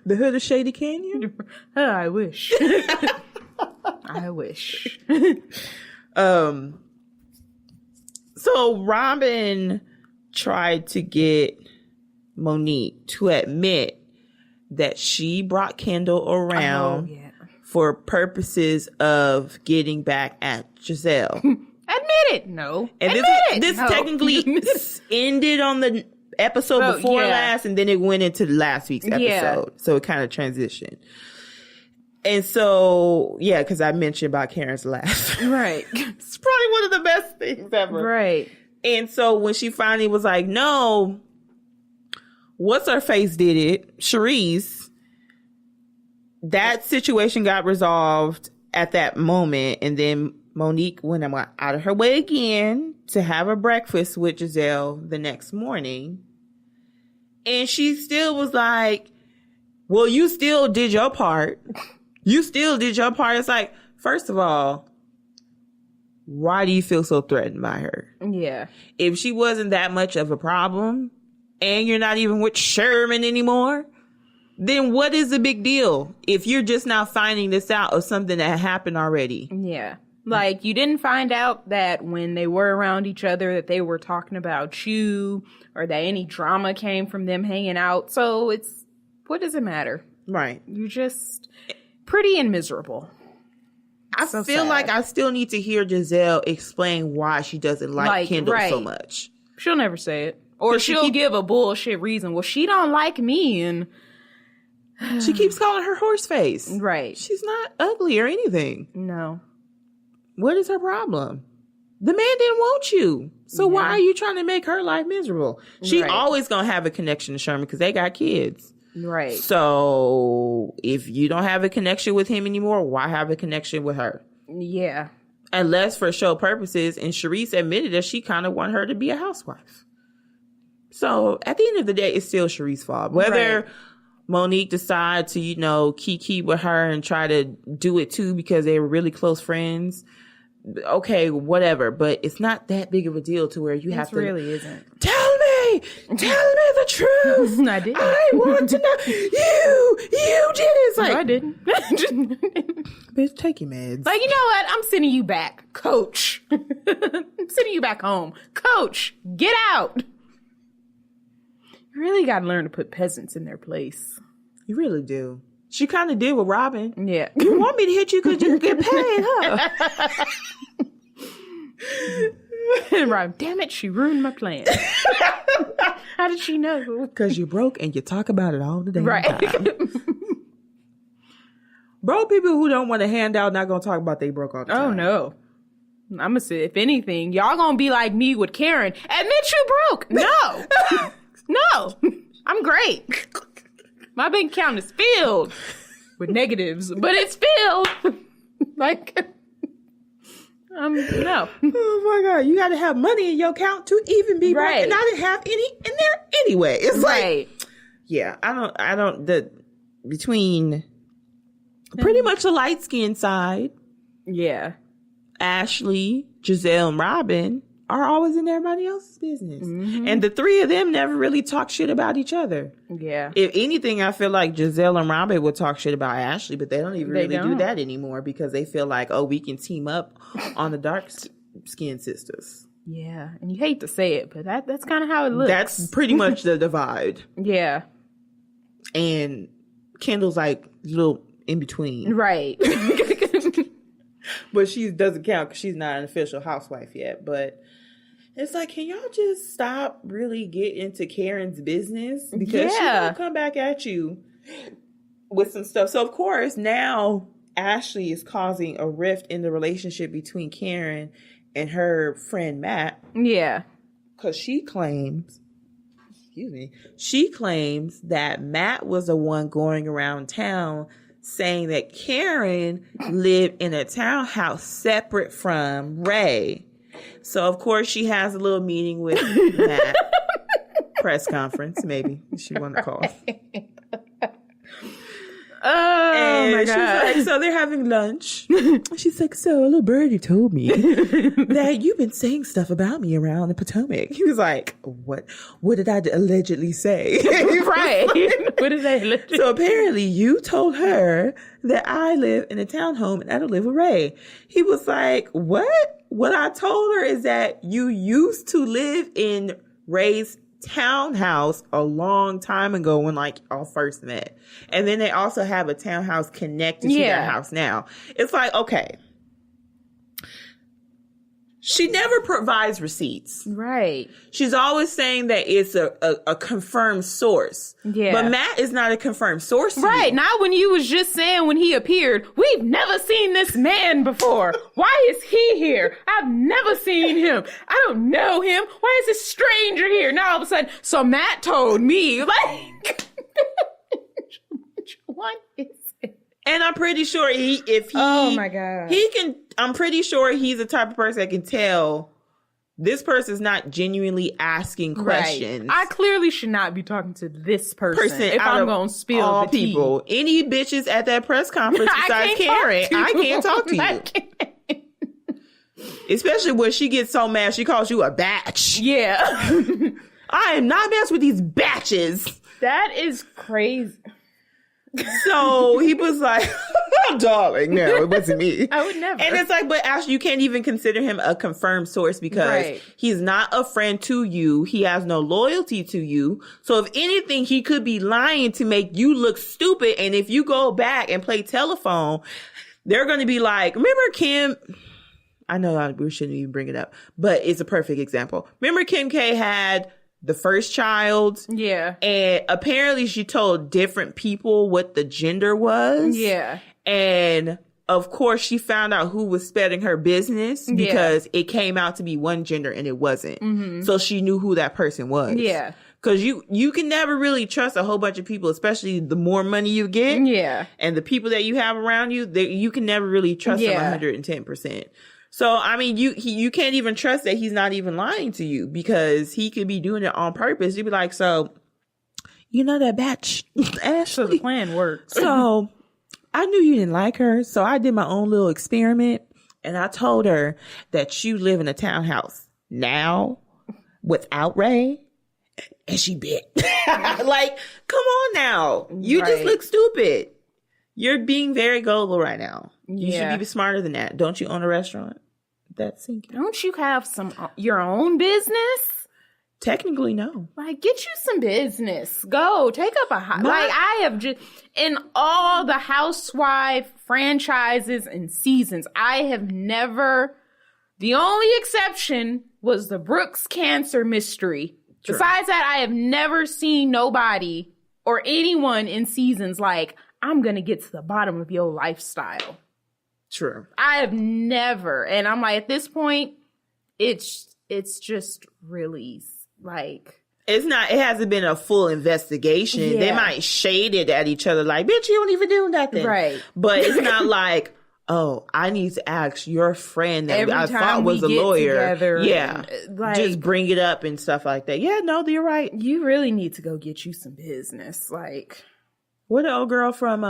The hood of Shady Canyon? I wish. I wish. So Robin tried to get Monique to admit that she brought Kendall around for purposes of getting back at Giselle. Admit it. No. And this technically ended on the episode before last, and then it went into last week's episode. Yeah. So it kind of transitioned. And so, yeah, because I mentioned about Karen's laugh. Right. It's probably one of the best things ever. Right. And so when she finally was like, no, what's her face did it, Charisse, that situation got resolved at that moment. And then Monique went out of her way again to have a breakfast with Giselle the next morning. And she still was like, well, you still did your part. You still did your part. It's like, first of all, why do you feel so threatened by her? Yeah. If she wasn't that much of a problem and you're not even with Sherman anymore, then what is the big deal if you're just now finding this out of something that happened already? Yeah. Like, you didn't find out that when they were around each other that they were talking about you or that any drama came from them hanging out. So what does it matter? Right. You're just pretty and miserable. I feel like I still need to hear Giselle explain why she doesn't like Kendall so much. She'll never say it. Or she'll give a bullshit reason. Well, she don't like me, and she keeps calling her horse face. Right. She's not ugly or anything. No. What is her problem? The man didn't want you. So why are you trying to make her life miserable? She always gonna have a connection to Sherman because they got kids. Right. So if you don't have a connection with him anymore, why have a connection with her? Yeah. Unless for show purposes, and Sharice admitted that she kind of want her to be a housewife. So at the end of the day, it's still Sharice's fault. Whether Monique decide to, kiki with her and try to do it too because they were really close friends. Okay, whatever. But it's not that big of a deal to where you have to. It really isn't. Tell me the truth. I did. I want to know. You did it. It's like, no, I didn't. Bitch, take your meds. Like, you know what? I'm sending you back, Coach. I'm sending you back home. Coach, get out. You really got to learn to put peasants in their place. You really do. She kind of did with Robin. Yeah. You want me to hit you because you get paid, huh? And Robin, damn it, she ruined my plan. How did she know? Because you're broke and you talk about it all the damn time. Broke people who don't want a handout not going to talk about they broke all the time. Oh, no. I'm going to say, if anything, y'all going to be like me with Karen. Admit you broke. No. No. I'm great. My bank account is filled with negatives, but it's filled. No. Oh my God. You got to have money in your account to even be broke. And I didn't have any in there anyway. It's like, yeah, between pretty much the light skinned side. Yeah. Ashley, Giselle, and Robin are always in everybody else's business. Mm-hmm. And the three of them never really talk shit about each other. Yeah. If anything, I feel like Giselle and Robin would talk shit about Ashley, but they don't even do that anymore because they feel like, oh, we can team up on the dark skinned sisters. Yeah. And you hate to say it, but that's kind of how it looks. That's pretty much the divide. Yeah. And Kendall's like little in between. Right. But she doesn't count because she's not an official housewife yet. But it's like, can y'all just stop really get into Karen's business? Because she's going to come back at you with some stuff. So, of course, now Ashley is causing a rift in the relationship between Karen and her friend Matt. Yeah. Because she claims that Matt was the one going around town saying that Karen lived in a townhouse separate from Ray. So, of course, she has a little meeting with Matt. Press conference, maybe she wanted to call. Oh, my God. She's like, so they're having lunch. She's like, so a little birdie told me that you've been saying stuff about me around the Potomac. He was like, what did I allegedly say? Right. What did I allegedly say? So apparently you told her that I live in a townhome and I don't live with Ray. He was like, what? What I told her is that you used to live in Ray's townhouse a long time ago when y'all first met, and then they also have a townhouse connected to their house now. It's like, okay, she never provides receipts, right? She's always saying that it's a confirmed source, but Matt is not a confirmed source, right? Not when you was just saying when he appeared, we've never seen this man before. Why is he here? I've never seen him. I don't know him. Why is this stranger here? Now all of a sudden, so Matt told me, like, what is it? And I'm pretty sure oh my God, I'm pretty sure he's the type of person that can tell this person's not genuinely asking questions. Right. I clearly should not be talking to this person if I'm going to spill all the tea. People. Any bitches at that press conference besides Karen, I can't talk to you. Especially when she gets so mad, she calls you a batch. Yeah. I am not messing with these batches. That is crazy. So he was like, darling, no, it wasn't me. I would never. And it's like, but Ashley, you can't even consider him a confirmed source because he's not a friend to you. He has no loyalty to you. So if anything, he could be lying to make you look stupid. And if you go back and play telephone, they're going to be like, remember Kim? I know we shouldn't even bring it up, but it's a perfect example. Remember Kim K had the first child? Yeah. And apparently she told different people what the gender was. Yeah. And of course she found out who was spreading her business because it came out to be one gender and it wasn't. Mm-hmm. So she knew who that person was. Yeah. Cause you can never really trust a whole bunch of people, especially the more money you get. Yeah. And the people that you have around you, you can never really trust them 110%. So, I mean, you can't even trust that he's not even lying to you because he could be doing it on purpose. You'd be like, so, you know that batch, Ashley? So the plan works. So, I knew you didn't like her. So I did my own little experiment and I told her that you live in a townhouse now without Ray. And she bit. Like, come on now. You just look stupid. You're being very gullible right now. You should be smarter than that. Don't you own a restaurant? That's sinking. Don't you have your own business? Technically, no. Like, get you some business. Go take up I have just in all the housewife franchises and seasons, I have never. The only exception was the Brooks cancer mystery. True. Besides that, I have never seen nobody or anyone in seasons like, I'm going to get to the bottom of your lifestyle. True. I have never. And I'm like, at this point, it's just really like. It hasn't been a full investigation. Yeah. They might shade it at each other like, bitch, you don't even do nothing. Right. But it's not like, oh, I need to ask your friend that I thought was a lawyer. Yeah. Like, just bring it up and stuff like that. Yeah, no, you're right. You really need to go get you some business. Like. What the old girl from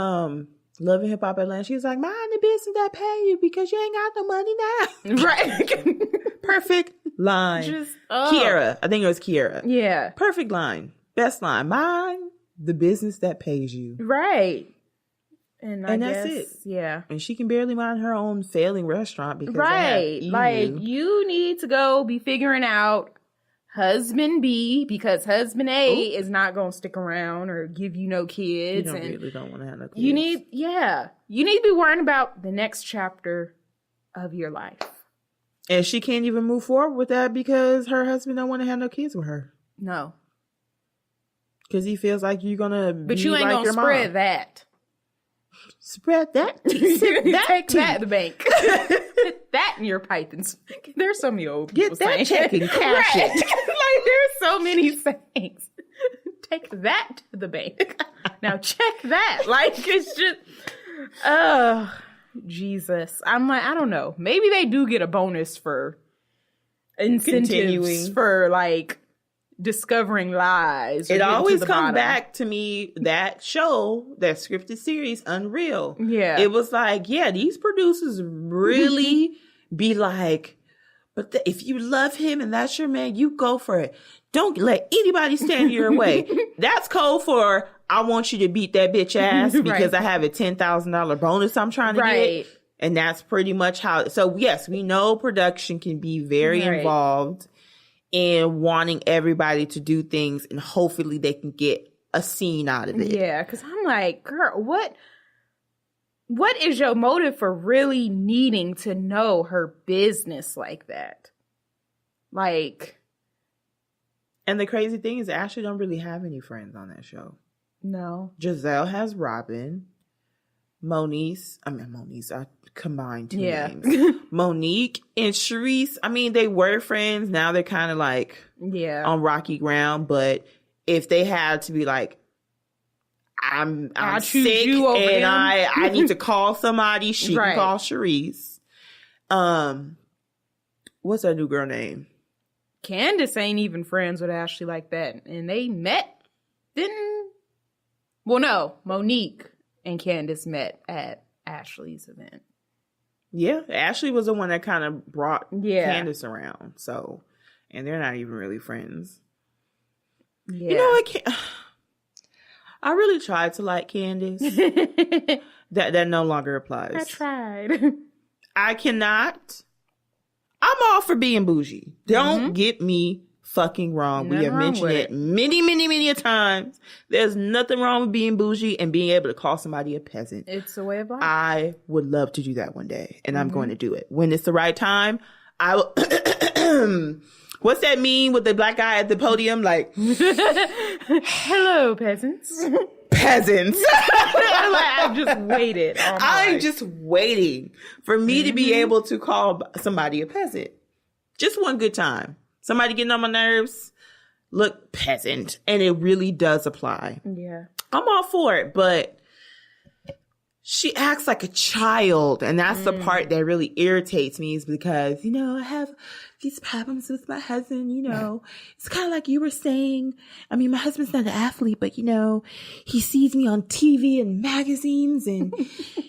Love and Hip Hop Atlanta? She was like, mind the business that pay you because you ain't got no money now. Right. Perfect line. Kiera. I think it was Kiera. Yeah. Perfect line. Best line. Mind the business that pays you. Right. And that's it. Yeah. And she can barely mind her own failing restaurant because like you need to go be figuring out husband B, because husband A is not going to stick around or give you no kids. You really don't want to have no kids. You need to be worrying about the next chapter of your life. And she can't even move forward with that because her husband don't want to have no kids with her. No. Because he feels like you're going to But you ain't going to spread that. Spread that. Take that to the bank. Put that in your pipe. And there's so many old people Get that check and cash it. Like, there's so many sayings. Take that to the bank. Now check that. Like, it's just, Jesus. I'm like, I don't know. Maybe they do get a bonus for incentives for, like, discovering lies. It always comes back to me, that show, that scripted series, Unreal. Yeah. It was like, yeah, these producers really be like, but if you love him and that's your man, you go for it. Don't let anybody stand in your way. That's code for, I want you to beat that bitch ass because I have a $10,000 bonus I'm trying to get. And that's pretty much how. So yes, we know production can be very involved in wanting everybody to do things, and hopefully they can get a scene out of it. Yeah, because I'm like, girl, what is your motive for really needing to know her business like that? Like, and the crazy thing is, Ashley don't really have any friends on that show. No. Giselle has Robin. Monique, I combined two names. Monique and Sharice, I mean, they were friends. Now they're kind of like on rocky ground. But if they had to be like, I'm sick and I need to call somebody, she can call Sharice. What's that new girl name? Candace ain't even friends with Ashley like that. And they met, well, no, Monique and Candace met at Ashley's event. Yeah, Ashley was the one that kind of brought Candace around. So, and they're not even really friends. Yeah. You know, I really tried to like Candace. that no longer applies. I tried. I cannot. I'm all for being bougie. Don't get me fucking wrong. Nothing we have mentioned it many a times. There's nothing wrong with being bougie and being able to call somebody a peasant. It's a way of life. I would love to do that one day, and I'm going to do it. When it's the right time, I will... What's that mean with the black guy at the podium? Like, hello, peasants. Peasants. I've just waited. I'm just waiting for me to be able to call somebody a peasant. Just one good time. Somebody getting on my nerves. Look, peasant. And it really does apply. Yeah. I'm all for it, but she acts like a child. And that's the part that really irritates me, is because, you know, I have these problems with my husband, you know. It's kind of like you were saying. I mean, my husband's not an athlete, but, you know, he sees me on TV and magazines, and,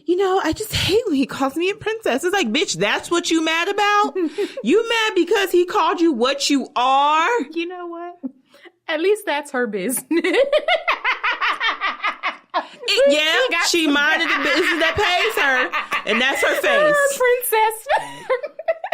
you know, I just hate when he calls me a princess. It's like, bitch, that's what you mad about? You mad because he called you what you are? You know what? At least that's her business. She minded the business that pays her, and that's her face. Her princess.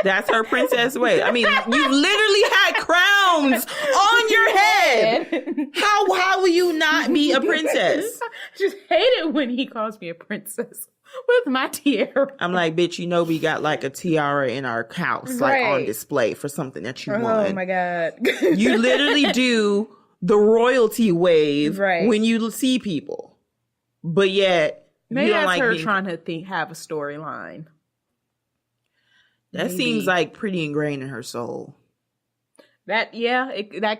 That's her princess way. I mean, you literally had crowns on your head. How will you not be a princess? I just hate it when he calls me a princess with my tiara. I'm like, bitch, you know we got like a tiara in our house, like on display for something that you want. Oh my God. You literally do the royalty wave when you see people. But yet, maybe you don't that's like her being... trying to have a storyline. That seems like pretty ingrained in her soul. That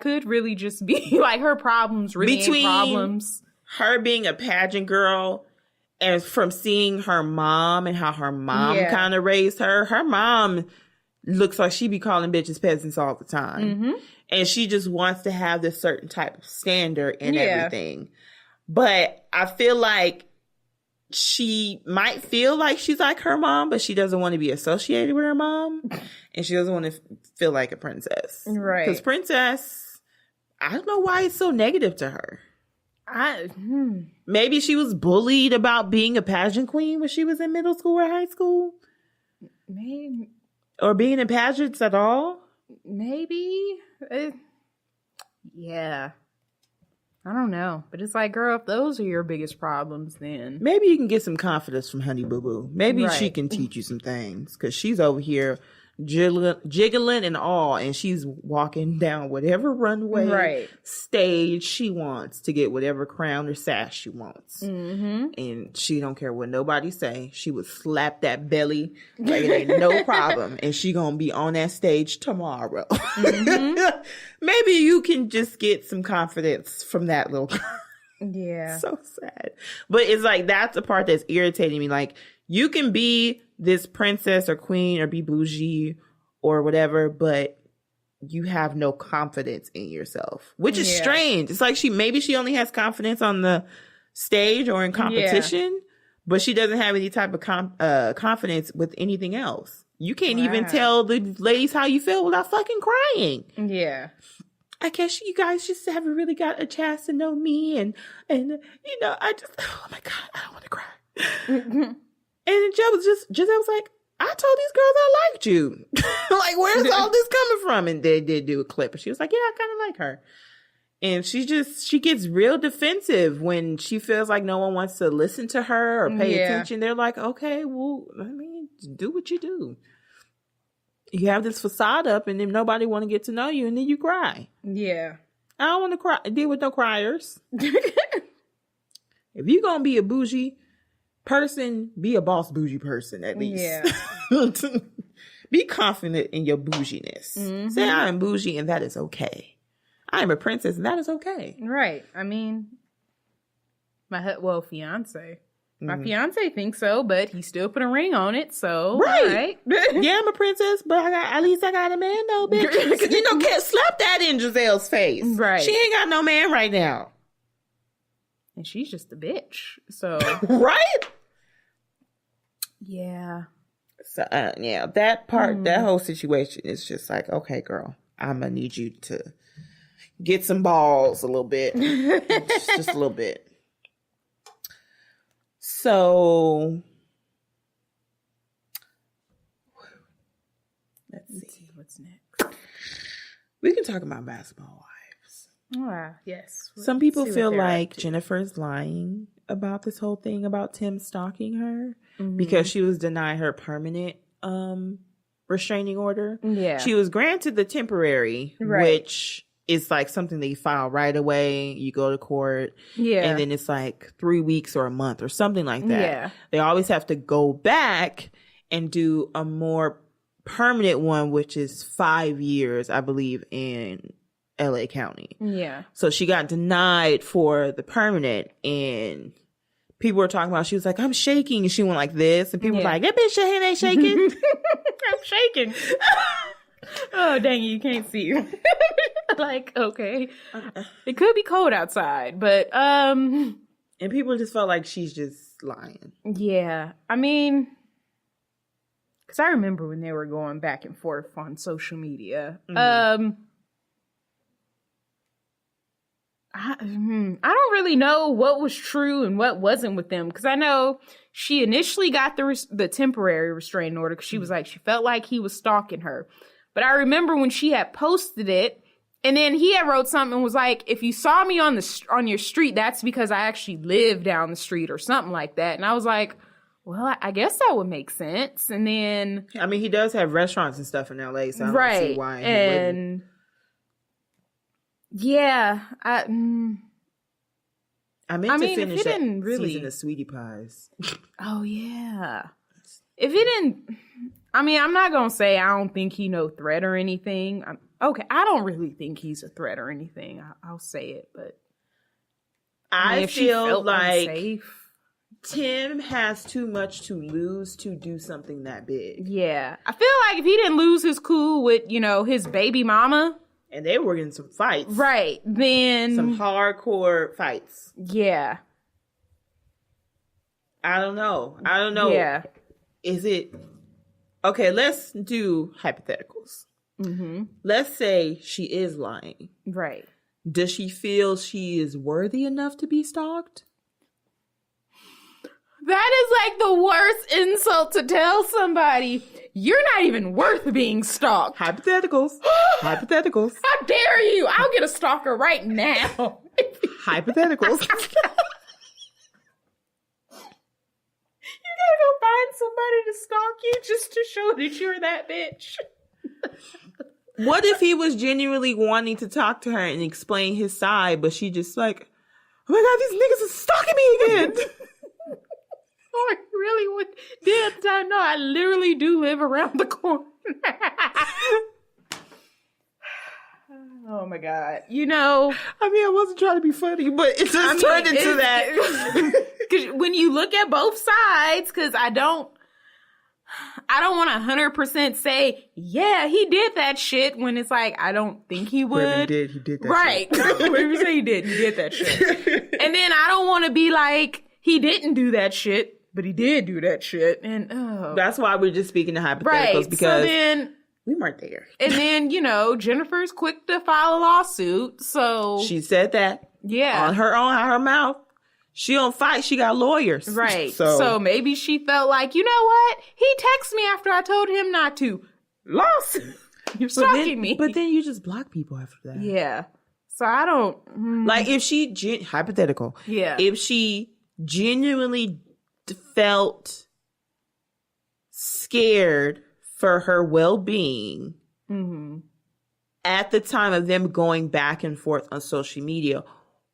could really just be like her problems, really between problems. Her being a pageant girl, and from seeing her mom and how her mom kind of raised her. Her mom looks like she be calling bitches peasants all the time, and she just wants to have this certain type of standard and everything. But I feel like she might feel like she's like her mom, but she doesn't want to be associated with her mom. And she doesn't want to feel like a princess. Right. Because princess, I don't know why it's so negative to her. Maybe she was bullied about being a pageant queen when she was in middle school or high school. Maybe. Or being in pageants at all. Maybe. Yeah. I don't know. But it's like, girl, if those are your biggest problems, then... Maybe you can get some confidence from Honey Boo Boo. Maybe she can teach you some things. Because she's over here jiggling and all. And she's walking down whatever runway stage she wants to get whatever crown or sash she wants. And she don't care what nobody say. She would slap that belly like it ain't no problem. And she gonna be on that stage tomorrow. Maybe you can just get some confidence from that little girl. Yeah. So sad. But it's like, that's the part that's irritating me. Like, you can be this princess or queen or be bougie or whatever, but you have no confidence in yourself, which is strange. It's like maybe she only has confidence on the stage or in competition, but she doesn't have any type of confidence with anything else. You can't even tell the ladies how you feel without fucking crying. Yeah. I guess you guys just haven't really got a chance to know me. And you know, oh my God, I don't want to cry. And Giselle was like, I told these girls I liked you. Like, where's all this coming from? And they did do a clip. And she was like, yeah, I kind of like her. And she gets real defensive when she feels like no one wants to listen to her or pay attention. They're like, okay, well, I mean, do what you do. You have this facade up and then nobody want to get to know you and then you cry. Yeah. I don't want to cry. Deal with no criers. If you're going to be a bougie person, be a boss bougie person at least. Yeah. Be confident in your bouginess. Say I am bougie and that is okay. I am a princess and that is okay. Right. I mean, fiance. My fiance thinks so, but he still put a ring on it, so right. Yeah, I'm a princess, but at least I got a man though, bitch. You know, can't slap that in Giselle's face. Right. She ain't got no man right now. And she's just a bitch. So right? Yeah. So that part, that whole situation is just like, okay, girl, I'm gonna need you to get some balls a little bit. just a little bit. So let's see what's next. We can talk about basketball wives. Yes. Some people feel like Jennifer's lying about this whole thing about Tim stalking her because she was denied her permanent restraining order. Yeah. She was granted the temporary, which is like something that you file right away. You go to court. Yeah. And then it's like 3 weeks or a month or something like that. Yeah. They always have to go back and do a more permanent one, which is 5 years, I believe, in LA County. Yeah. So she got denied for the permanent, and people were talking about, she was like, I'm shaking. And she went like this, and people were like, that bitch ain't shaking. I'm shaking. Oh, dang it, you can't see her. Like, okay. It could be cold outside, but and people just felt like she's just lying. Yeah. I mean, because I remember when they were going back and forth on social media. I don't really know what was true and what wasn't with them, because I know she initially got the temporary restraining order because she was like, she felt like he was stalking her. But I remember when she had posted it, and then he had wrote something and was like, if you saw me on your street, that's because I actually live down the street or something like that. And I was like, well, I guess that would make sense. And then, I mean, he does have restaurants and stuff in LA, so I don't see why he wouldn't. Yeah, I meant to finish that season of Sweetie Pies. Oh, yeah. If he didn't, I mean, I'm not going to say I don't think he no threat or anything. I don't really think he's a threat or anything. I'll say it, but I feel like unsafe, Tim has too much to lose to do something that big. Yeah. I feel like if he didn't lose his cool with, his baby mama, and they were in some fights. Right. Then some hardcore fights. Yeah. I don't know. Yeah. Is it... Okay, let's do hypotheticals. Let's say she is lying. Right. Does she feel she is worthy enough to be stalked? That is like the worst insult to tell somebody. You're not even worth being stalked. Hypotheticals. Hypotheticals. How dare you? I'll get a stalker right now. Hypotheticals. You gotta go find somebody to stalk you just to show that you're that bitch. What if he was genuinely wanting to talk to her and explain his side, but she just like, oh my God, these niggas are stalking me again. Oh, I really would. Yes, I know. I literally do live around the corner. Oh my God. I mean, I wasn't trying to be funny, but it just turned into that. Because when you look at both sides, because I don't want to 100% say, yeah, he did that shit, when it's like, I don't think he would. He did that right. Shit. Whatever you say he did that shit. And then I don't want to be like, he didn't do that shit, but he did do that shit. And that's why we're just speaking to hypotheticals, right. Because so then, we weren't there. And then, Jennifer's quick to file a lawsuit. So she said that. Yeah. On her own, out her mouth. She don't fight. She got lawyers. Right. So maybe she felt like, you know what? He texted me after I told him not to. Lawsuit. You're stalking me. But then you just block people after that. Yeah. So I don't. Like if she, hypothetical. Yeah. If she genuinely felt scared for her well-being at the time of them going back and forth on social media,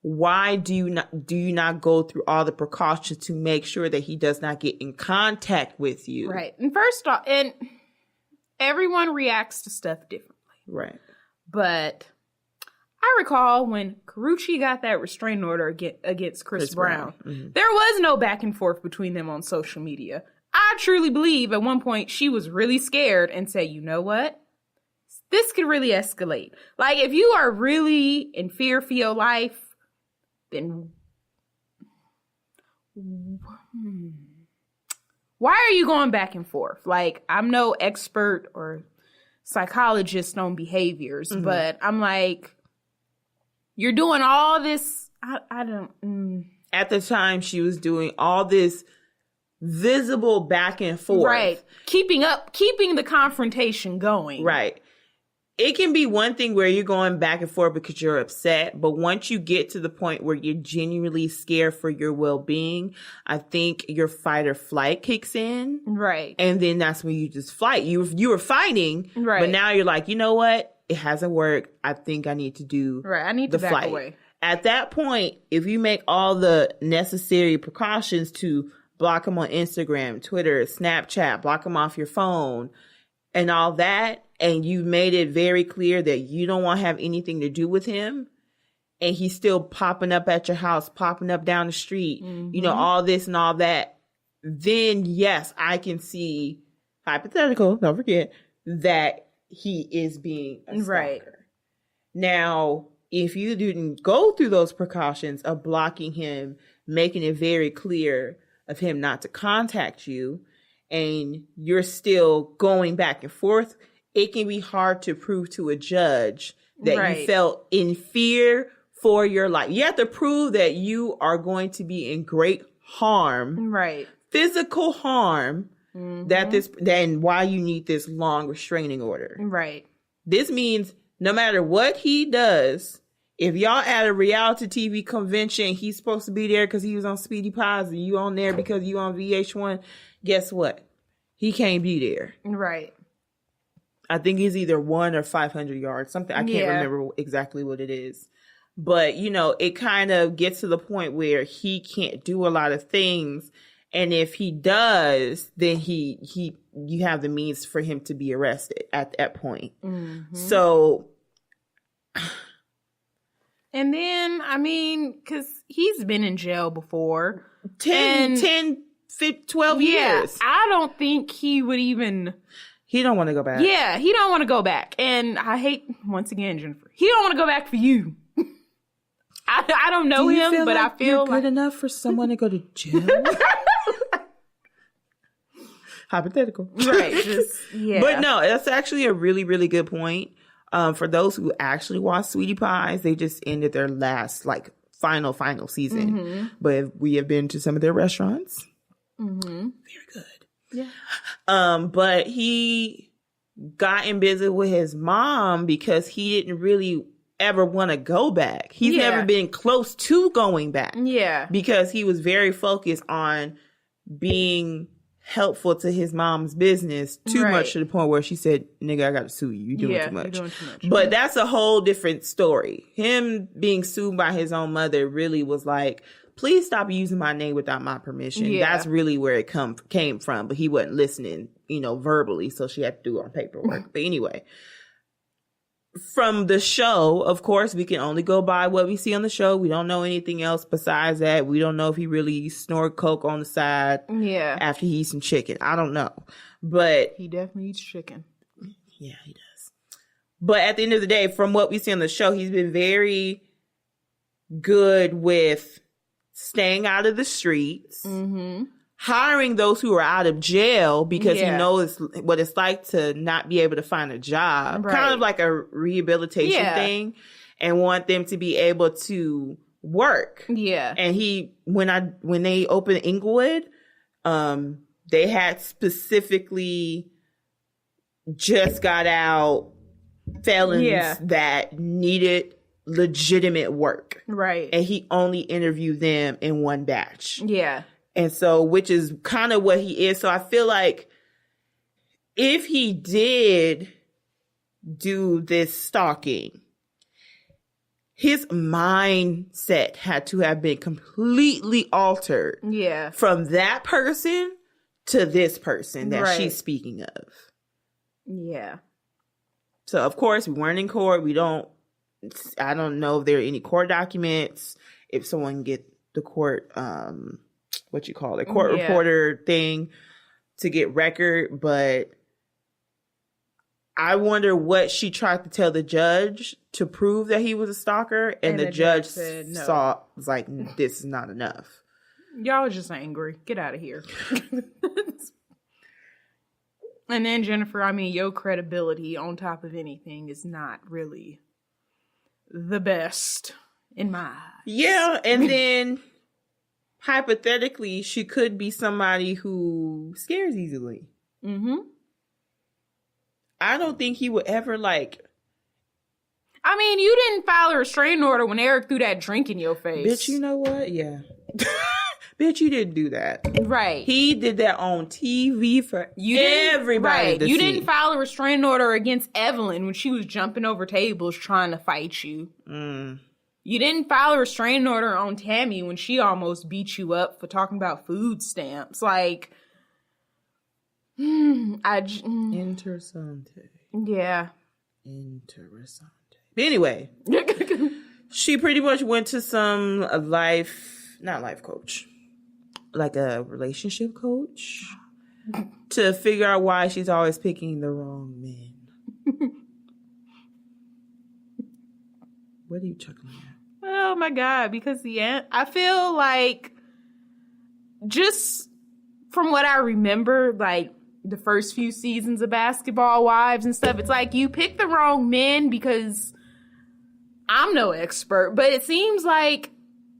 why do you not go through all the precautions to make sure that he does not get in contact with you? Right. And first off, and everyone reacts to stuff differently. Right. But I recall when Karrueche got that restraining order against Chris Brown. There was no back and forth between them on social media. I truly believe at one point she was really scared and said, you know what? This could really escalate. Like, if you are really in fear for your life, then why are you going back and forth? Like, I'm no expert or psychologist on behaviors, but I'm like, you're doing all this. I don't. at the time she was doing all this visible back and forth. Right. Keeping the confrontation going. Right. It can be one thing where you're going back and forth because you're upset, but once you get to the point where you're genuinely scared for your well-being, I think your fight or flight kicks in. Right. And then that's when you just fight. You were fighting, right. But now you're like, you know what? It hasn't worked. I think I need to do right. I need to back flight. Away. At that point, if you make all the necessary precautions to block him on Instagram, Twitter, Snapchat, block him off your phone, and all that, and you made it very clear that you don't want to have anything to do with him, and he's still popping up at your house, popping up down the street, all this and all that, then yes, I can see, hypothetical, don't forget, that he is being a stalker. Right. Now, if you didn't go through those precautions of blocking him, making it very clear of him not to contact you, and you're still going back and forth, it can be hard to prove to a judge that you felt in fear for your life. You have to prove that you are going to be in great harm, physical harm, then why you need this long restraining order. Right. This means no matter what he does, if y'all at a reality TV convention, he's supposed to be there because he was on Speedy Pies, and you on there because you on VH1, guess what? He can't be there. Right. I think it's either 1 or 500 yards, something. I can't remember exactly what it is. But, it kind of gets to the point where he can't do a lot of things. And if he does, then you have the means for him to be arrested at that point. Mm-hmm. So. And then, because he's been in jail before. 12 years. I don't think he would even... He don't want to go back. Yeah, he don't want to go back. And I hate, once again, Jennifer, he don't want to go back for you. I don't know him, but I feel you're good enough for someone to go to jail? Hypothetical. Right. But no, that's actually a really, really good point. For those who actually watch Sweetie Pies, they just ended their last, final season. Mm-hmm. But we have been to some of their restaurants. Mm-hmm. Very good. Yeah. But he got in business with his mom because he didn't really ever want to go back. He's never been close to going back. Yeah. Because he was very focused on being helpful to his mom's business too much to the point where she said, nigga, I got to sue you. You're doing too much. You're doing too much. But that's a whole different story. Him being sued by his own mother really was like, please stop using my name without my permission. Yeah. That's really where it came from. But he wasn't listening, verbally. So she had to do it on paperwork. But anyway, from the show, of course, we can only go by what we see on the show. We don't know anything else besides that. We don't know if he really snorted coke on the side after he eats some chicken. I don't know. But he definitely eats chicken. Yeah, he does. But at the end of the day, from what we see on the show, he's been very good with staying out of the streets, hiring those who are out of jail because he knows what it's like to not be able to find a job, kind of like a rehabilitation thing, and want them to be able to work. Yeah. And when they opened Inglewood, they had specifically just got out felons that needed legitimate work. Right. And he only interviewed them in one batch. Yeah. And so, which is kind of what he is. So I feel like if he did do this stalking, his mindset had to have been completely altered. Yeah. From that person to this person that she's speaking of. Yeah. So of course we weren't in court. I don't know if there are any court documents, if someone can get the court, court reporter thing to get record, but I wonder what she tried to tell the judge to prove that he was a stalker, and the judge said no. Was like, this is not enough. Y'all are just angry. Get out of here. And then Jennifer, your credibility on top of anything is not really the best in my eyes. Yeah, and then hypothetically, she could be somebody who scares easily. Mm-hmm. I don't think he would ever I mean, you didn't file a restraining order when Eric threw that drink in your face. Bitch, you know what? Yeah. Bitch, you didn't do that. Right. He did that on TV for everybody to see. You didn't file a restraining order against Evelyn when she was jumping over tables trying to fight you. You didn't file a restraining order on Tammy when she almost beat you up for talking about food stamps. Interessante. Yeah. Interessante. Anyway, she pretty much went to some not life coach, like a relationship coach, to figure out why she's always picking the wrong men. What are you chuckling at? Oh my God, because I feel like, just from what I remember, the first few seasons of Basketball Wives and stuff, it's like you pick the wrong men because I'm no expert, but it seems like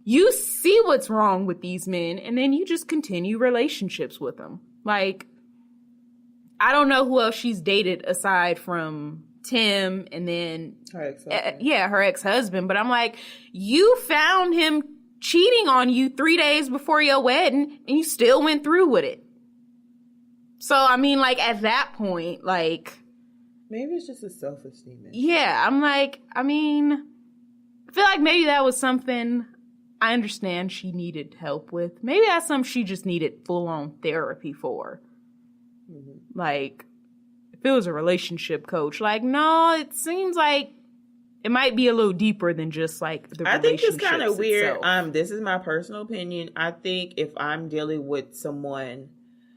you see what's wrong with these men and then you just continue relationships with them. I don't know who else she's dated aside from Tim and then her ex-husband. Her ex-husband. But I'm like, you found him cheating on you 3 days before your wedding and you still went through with it. So, I mean, at that point, maybe it's just a self-esteem issue. Yeah, I feel like maybe that was something I understand she needed help with. Maybe that's something she just needed full-on therapy for. Mm-hmm. If it was a relationship coach, no, it seems like it might be a little deeper than just, the relationships I think it's kind of weird. Itself. This is my personal opinion. I think if I'm dealing with someone,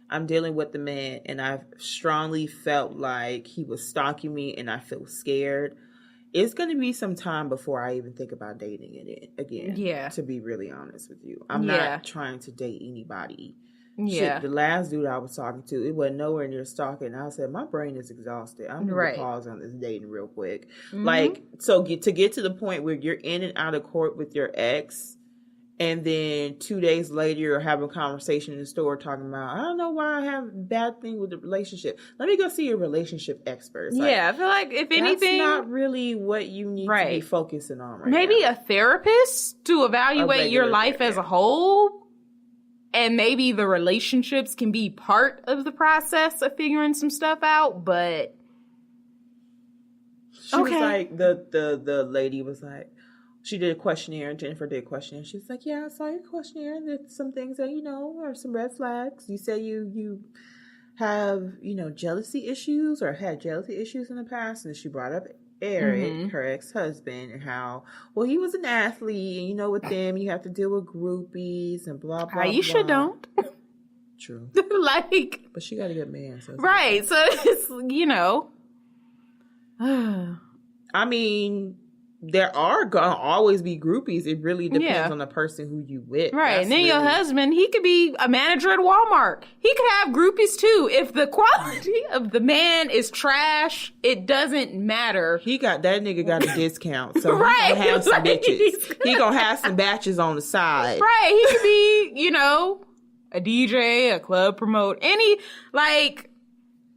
I'm dealing with the man, and I've strongly felt like he was stalking me and I feel scared, it's going to be some time before I even think about dating it again. Yeah. To be really honest with you. I'm not trying to date anybody. Yeah. Shit, the last dude I was talking to, it wasn't nowhere near stalking. I said, my brain is exhausted. I'm going to pause on this dating real quick. Mm-hmm. To get to the point where you're in and out of court with your ex, and then 2 days later, you're having a conversation in the store talking about, I don't know why I have a bad thing with the relationship. Let me go see a relationship expert. I feel like if anything, that's not really what you need to be focusing on right now. Maybe a therapist to evaluate your life as a whole. And maybe the relationships can be part of the process of figuring some stuff out, but she was like, the lady was like, she did a questionnaire, and Jennifer did a questionnaire. She was like, yeah, I saw your questionnaire, and there's some things that, are some red flags. You say you have, jealousy issues or had jealousy issues in the past. And she brought up Eric, her ex-husband, and how, he was an athlete, and with them, you have to deal with groupies and blah, blah, Aisha blah. don't. True. But she got a good man. So right. So it's, I mean, there are going to always be groupies. It really depends on the person who you with. Right. That's and then your husband, he could be a manager at Walmart. He could have groupies too. If the quality of the man is trash, it doesn't matter. That nigga got a discount. So he's going to have some bitches. He going to have some batches on the side. Right. He could be, a DJ, a club promote,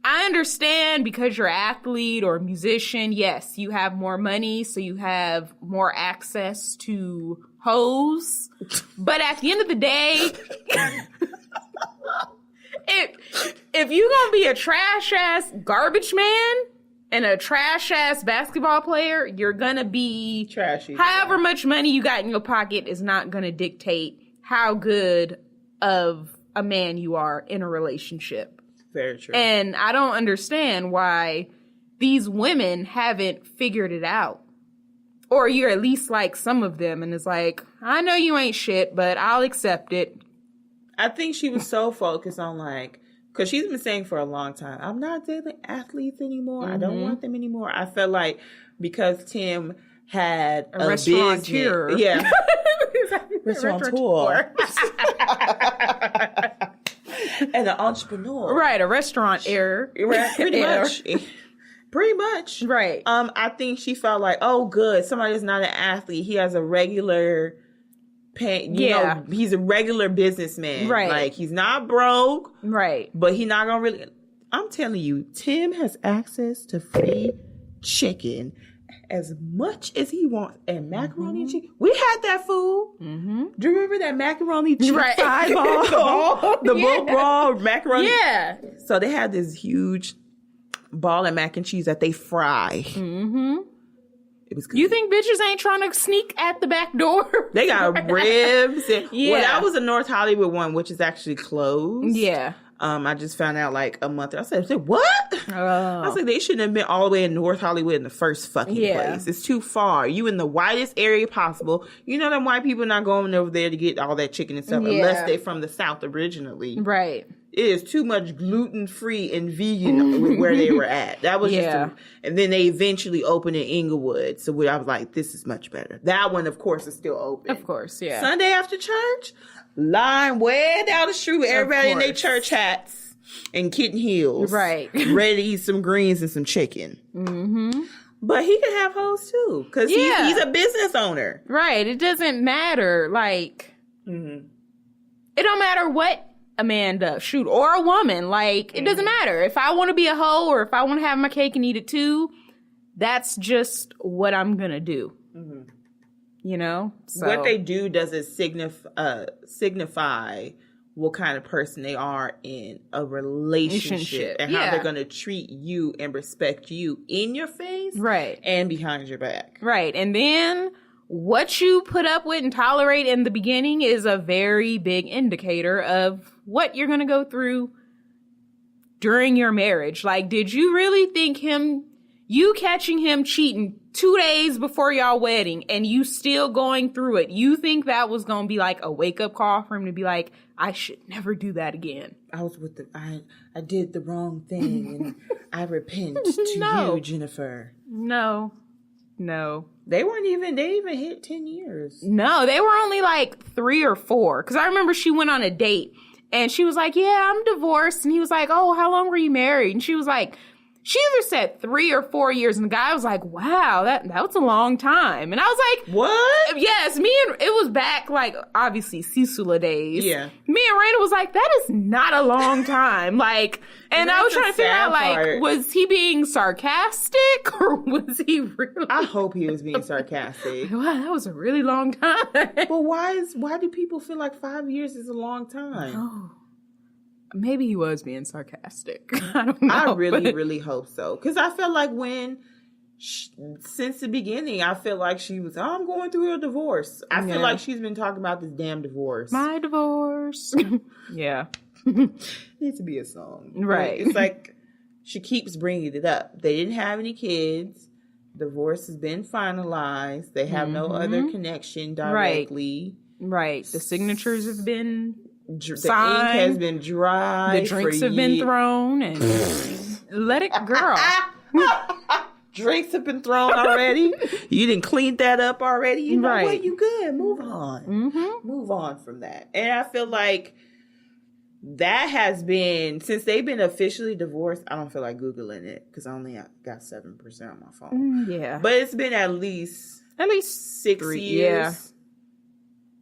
I understand because you're an athlete or a musician, yes, you have more money, so you have more access to hoes. But at the end of the day, if you're going to be a trash-ass garbage man and a trash-ass basketball player, you're going to be trashy. However much money you got in your pocket is not going to dictate how good of a man you are in a relationship. Very true. And I don't understand why these women haven't figured it out. Or you're at least like some of them and it's like, I know you ain't shit, but I'll accept it. I think she was so focused on because she's been saying for a long time, I'm not dating athletes anymore. Mm-hmm. I don't want them anymore. I felt like because Tim had a restaurateur. Yeah. Restaurateur. And an entrepreneur. Right, a restaurant heir. Right, pretty much. Right. I think she felt like, oh, good. Somebody is not an athlete. He has a regular paying, you know, he's a regular businessman. Right. Like, he's not broke. Right. But he's not going to really... I'm telling you, Tim has access to free chicken as much as he wants. And macaroni and chicken. We had that food. Mm-hmm. Do you remember that macaroni chicken side ball? The bowl ball macaroni. Yeah. So they had this huge ball of mac and cheese that they fry. Mm-hmm. It was good. You think bitches ain't trying to sneak at the back door? They got ribs. And, yeah. Well, that was a North Hollywood one, which is actually closed. Yeah. I just found out like a month ago. I said, what? Oh. I was like, they shouldn't have been all the way in North Hollywood in the first fucking place. It's too far. You in the whitest area possible. You know them white people not going over there to get all that chicken and stuff unless they're from the South originally. Right. It is too much gluten-free and vegan where they were at. That was just and then they eventually opened in Inglewood. So I was like, this is much better. That one, of course, is still open. Of course, yeah. Sunday after church, line way down the street with everybody in their church hats and kitten heels. Right. Ready to eat some greens and some chicken. Mm-hmm. But he can have hoes too. Because he's a business owner. Right. It doesn't matter. Like, it don't matter what a man does. Shoot. Or a woman. Like, it doesn't matter. If I want to be a hoe or if I want to have my cake and eat it too, that's just what I'm going to do. Mm-hmm. You know? So. What they do doesn't signify what kind of person they are in a relationship and how they're going to treat you and respect you in your face and behind your back. Right. And then what you put up with and tolerate in the beginning is a very big indicator of what you're going to go through during your marriage. Like, did you really think you catching him cheating 2 days before y'all wedding and you still going through it, you think that was going to be like a wake-up call for him to be like, I should never do that again? I was with I did the wrong thing and I repent to you, Jennifer. No. They even hit 10 years. No, they were only like 3 or 4. Because I remember she went on a date and she was like, yeah, I'm divorced. And he was like, oh, how long were you married? And she was like, she either said 3 or 4 years, and the guy was like, wow, that was a long time. And I was like, what? Yes, it was back, like, obviously, Cecula days. Yeah. Me and Raina was like, that is not a long time. Like, and I was trying to figure out, like, was he being sarcastic, or was he really? I hope he was being sarcastic. Wow, that was a really long time. But why do people feel like 5 years is a long time? Oh. Maybe he was being sarcastic. I don't know. I really hope so. Because I felt like since the beginning, I feel like she was, I'm going through a divorce. I feel like she's been talking about this damn divorce. My divorce. Yeah. Needs to be a song. Right. It's like she keeps bringing it up. They didn't have any kids. Divorce has been finalized. They have no other connection directly. Right. The signatures have been... The ink has been dry. The drinks have been thrown, and let it, girl. Drinks have been thrown already. You didn't clean that up already. You know what? You good. Move on. Mm-hmm. Move on from that. And I feel like that has been, since they've been officially divorced, I don't feel like Googling it because I only got 7% on my phone. Yeah. But it's been at least 6 years. Yeah.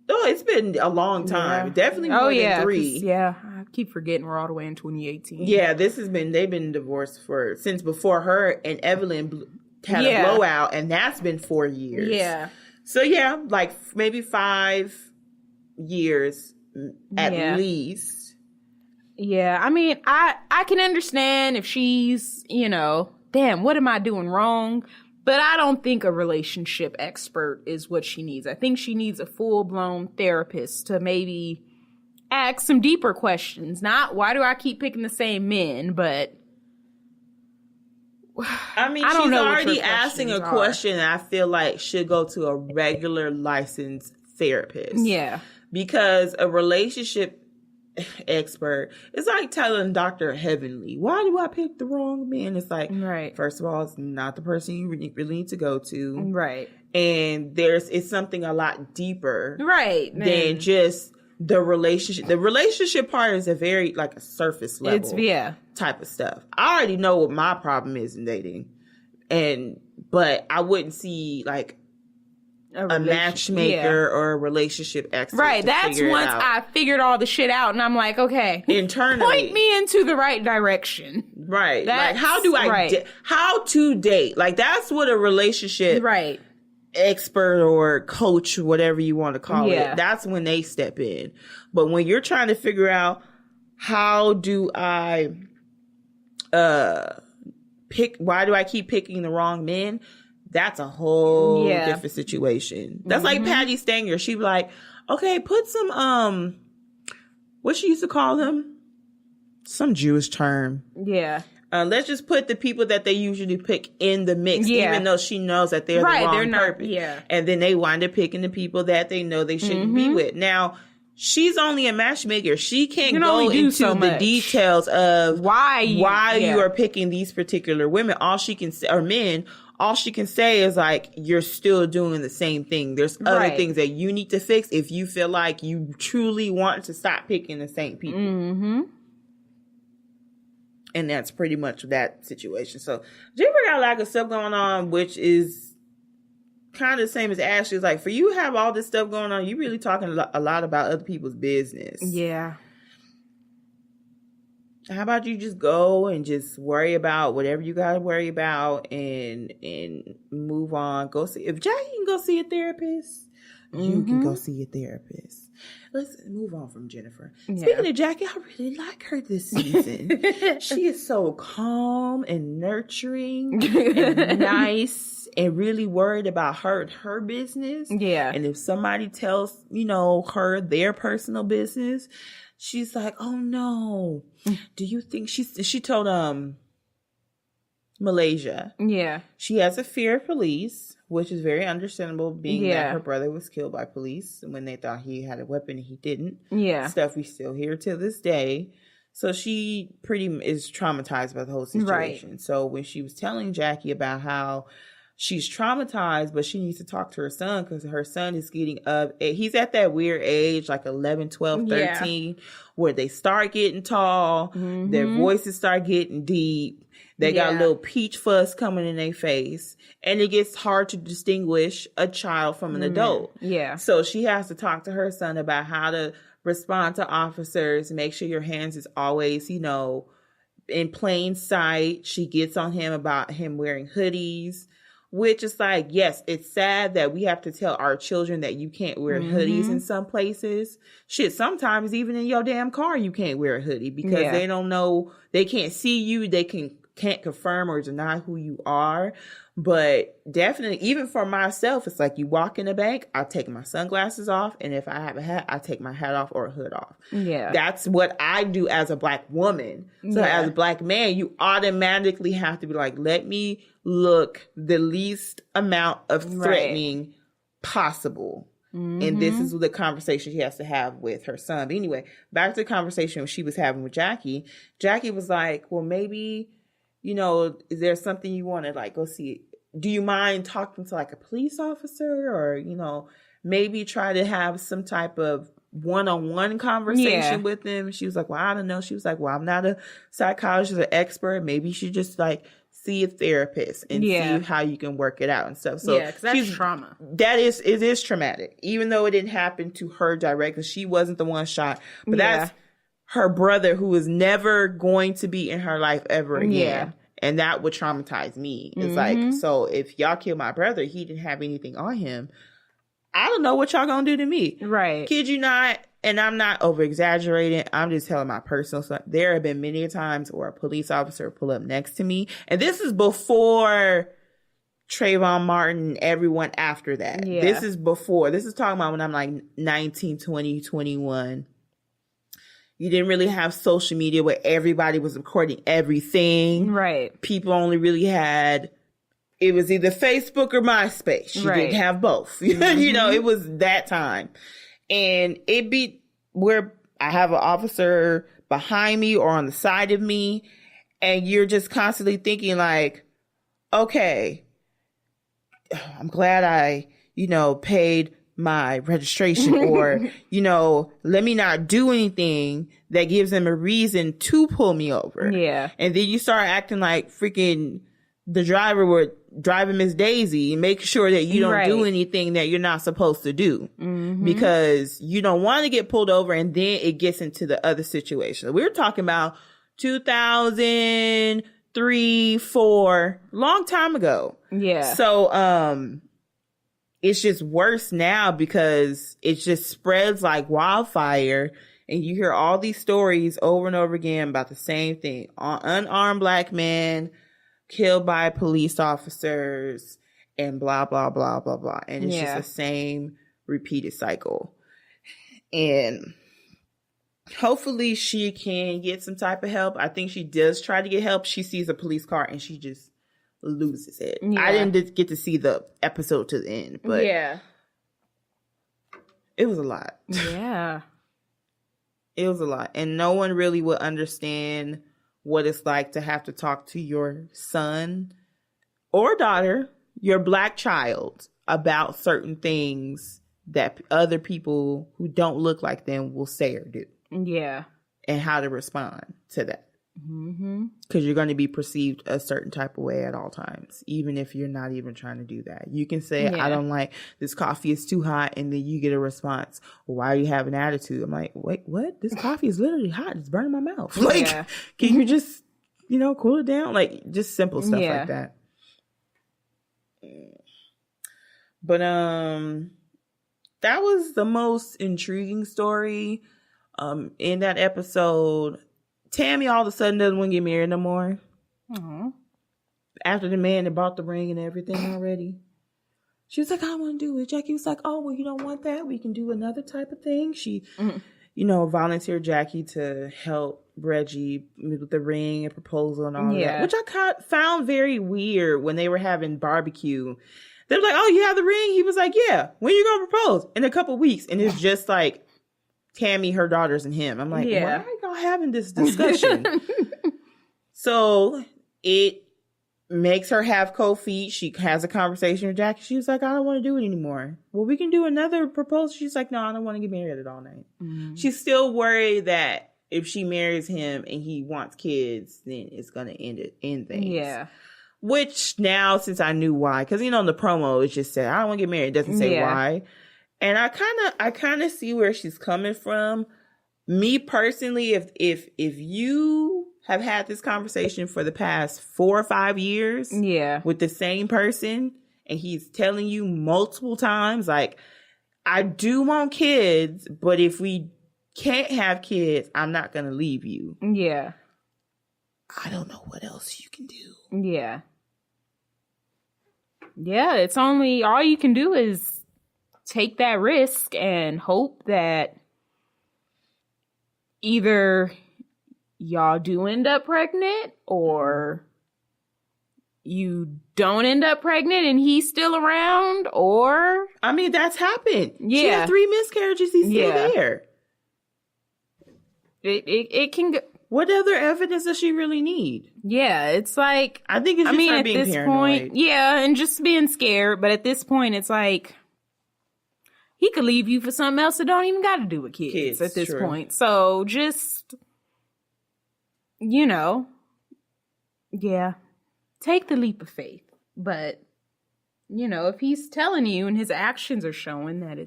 Oh, it's been a long time. Yeah. Definitely more than 3. Yeah, I keep forgetting we're all the way in 2018. Yeah, they've been divorced since before her and Evelyn had a blowout, and that's been 4 years. Yeah. So yeah, like maybe 5 years at least. Yeah, I mean, I can understand if she's, damn, what am I doing wrong? But I don't think a relationship expert is what she needs. I think she needs a full-blown therapist to maybe ask some deeper questions. Not, why do I keep picking the same men, but... I mean, she's already asking a question that I feel like should go to a regular licensed therapist. Yeah. Because a relationship expert, it's like telling Dr. Heavenly, why do I pick the wrong man? It's like, first of all, it's not the person you really need to go to. Right. And it's something a lot deeper. Right. Than just the relationship. The relationship part is a very, like, a surface level type of stuff. I already know what my problem is in dating. But I wouldn't see, like, a matchmaker or a relationship expert. Right. That's once I figured all the shit out and I'm like, okay, internally, point me into the right direction. Right. Like, how do I, how to date? Like, that's what a relationship expert or coach, whatever you want to call it, that's when they step in. But when you're trying to figure out how do I why do I keep picking the wrong men? That's a whole different situation. That's like Patty Stanger. She'd be like, okay, put some, what she used to call them? Some Jewish term. Yeah. Let's just put the people that they usually pick in the mix, even though she knows that they're the wrong purpose. Yeah. And then they wind up picking the people that they know they shouldn't be with. Now, she's only a matchmaker. She can't go into the details of why you are picking these particular women. All she can say, or men, all she can say is like, you're still doing the same thing. There's other things that you need to fix if you feel like you truly want to stop picking the same people. Mm-hmm. And that's pretty much that situation. So Jennifer got a lot of stuff going on, which is kind of the same as Ashley's. Like, for you to have all this stuff going on, you really talking a lot about other people's business. Yeah. How about you just go and just worry about whatever you got to worry about and move on. Go see, if Jackie can go see a therapist, you can go see a therapist. Let's move on from Jennifer. Yeah. Speaking of Jackie, I really like her this season. She is so calm and nurturing and nice and really worried about her business. Yeah. And if somebody tells, her their personal business, she's like, oh no. Do you think she told Malaysia. Yeah. She has a fear of police, which is very understandable, being that her brother was killed by police when they thought he had a weapon and he didn't. Yeah. Stuff we still hear to this day. So she is traumatized by the whole situation. Right. So when she was telling Jackie about how she's traumatized, but she needs to talk to her son because her son is getting up. He's at that weird age, like 11, 12, 13, where they start getting tall. Mm-hmm. Their voices start getting deep. They got a little peach fuzz coming in their face. And it gets hard to distinguish a child from an adult. Yeah. So she has to talk to her son about how to respond to officers, make sure your hands is always, in plain sight. She gets on him about him wearing hoodies. Which is like, yes, it's sad that we have to tell our children that you can't wear hoodies in some places. Shit, sometimes even in your damn car, you can't wear a hoodie because they don't know, they can't see you, they can't confirm or deny who you are. But definitely, even for myself, it's like you walk in a bank, I'll take my sunglasses off. And if I have a hat, I'll take my hat off or a hood off. Yeah. That's what I do as a Black woman. So as a Black man, you automatically have to be like, let me look the least amount of threatening possible. Mm-hmm. And this is the conversation she has to have with her son. But anyway, back to the conversation she was having with Jackie. Jackie was like, well, maybe, is there something you want to like go see? Do you mind talking to like a police officer or, maybe try to have some type of one-on-one conversation with them? She was like, well, I don't know. She was like, well, I'm not a psychologist or expert. Maybe you should just like see a therapist and see how you can work it out and stuff. So because that's trauma. It is traumatic, even though it didn't happen to her directly. She wasn't the one shot, but that's her brother who is never going to be in her life ever again. Yeah. And that would traumatize me. It's like, so if y'all kill my brother, he didn't have anything on him. I don't know what y'all gonna do to me. Right. Kid you not. And I'm not over exaggerating. I'm just telling my personal stuff. There have been many times where a police officer pull up next to me. And this is before Trayvon Martin and everyone after that. Yeah. This is before. This is talking about when I'm like 19, 20, 21. You didn't really have social media where everybody was recording everything. Right. People only really had, it was either Facebook or MySpace. You didn't have both. It was that time. And it be where I have an officer behind me or on the side of me. And you're just constantly thinking like, okay, I'm glad I, paid my registration or, let me not do anything that gives them a reason to pull me over. Yeah. And then you start acting like freaking the driver would driving Miss Daisy, make sure that you don't do anything that you're not supposed to do, because you don't want to get pulled over and then it gets into the other situation. We're talking about 2003, 2004, long time ago. Yeah. So, it's just worse now because it just spreads like wildfire, and you hear all these stories over and over again about the same thing. Unarmed black man killed by police officers and blah, blah, blah, blah, blah. And it's just the same repeated cycle. And hopefully she can get some type of help. I think she does try to get help. She sees a police car and she just loses it. Yeah. I didn't get to see the episode to the end, but it was a lot. Yeah. It was a lot. And no one really would understand what it's like to have to talk to your son or daughter, your black child, about certain things that other people who don't look like them will say or do. Yeah. And how to respond to that. Because you're going to be perceived a certain type of way at all times, even if you're not even trying to do that. You can say, I don't like this coffee, is too hot, and then you get a response, well, why are you having an attitude? I'm like, wait, what? This coffee is literally hot. It's burning my mouth. Like, can you just, cool it down? Like, just simple stuff like that. But that was the most intriguing story in that episode. Tammy all of a sudden doesn't want to get married no more. After the man that bought the ring and everything already. She was like, I want to do it. Jackie was like, oh, well, you don't want that? We can do another type of thing. She, volunteered Jackie to help Reggie with the ring and proposal and all that. Which I found very weird when they were having barbecue. They were like, oh, you have the ring? He was like, yeah. When you going to propose? In a couple of weeks. And it's just like Tammy, her daughters, and him. I'm like, why are y'all having this discussion? So it makes her have cold feet. She has a conversation with Jackie. She was like, I don't want to do it anymore. Well, we can do another proposal. She's like, no, I don't want to get married at all night. She's still worried that if she marries him and he wants kids, then it's going to end things. Yeah. Which now, since I knew why, because, in the promo, it just said, I don't want to get married. It doesn't say why. And I kind of see where she's coming from. Me personally, if you have had this conversation for the past 4 or 5 years, with the same person, and he's telling you multiple times, like, I do want kids, but if we can't have kids, I'm not gonna leave you. Yeah. I don't know what else you can do. Yeah. Yeah, it's only, all you can do is take that risk and hope that either y'all do end up pregnant or you don't end up pregnant and he's still around, or... I mean, that's happened. Yeah. She had 3 miscarriages. He's still there. It can go... What other evidence does she really need? Yeah, it's like... I think it's just her being paranoid. Point, and just being scared. But at this point, it's like... He could leave you for something else that don't even got to do with kids at this point. So just, take the leap of faith. But, if he's telling you and his actions are showing that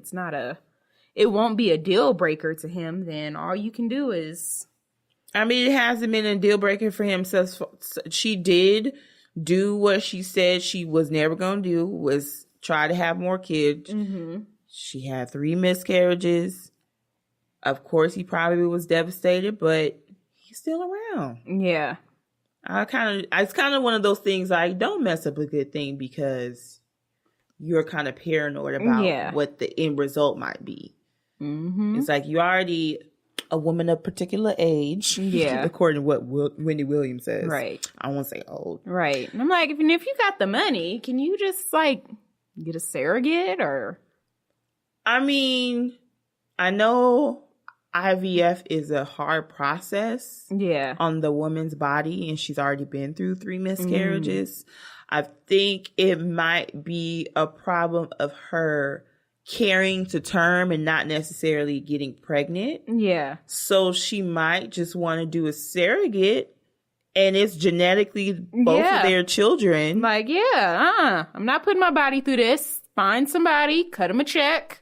it won't be a deal breaker to him, then all you can do is... I mean, it hasn't been a deal breaker for him. She did do what she said she was never going to do, was try to have more kids. She had 3 miscarriages. Of course, he probably was devastated, but he's still around. Yeah. It's kind of one of those things, like, don't mess up a good thing because you're kind of paranoid about what the end result might be. It's like, you already a woman of particular age. Yeah. According to what Wendy Williams says. Right. I won't say old. Right. And I'm like, if you got the money, can you just, like, get a surrogate or... I mean, I know IVF is a hard process on the woman's body, and she's already been through 3 miscarriages. I think it might be a problem of her carrying to term and not necessarily getting pregnant. Yeah. So she might just want to do a surrogate and it's genetically both of their children. Like, I'm not putting my body through this. Find somebody, cut him a check.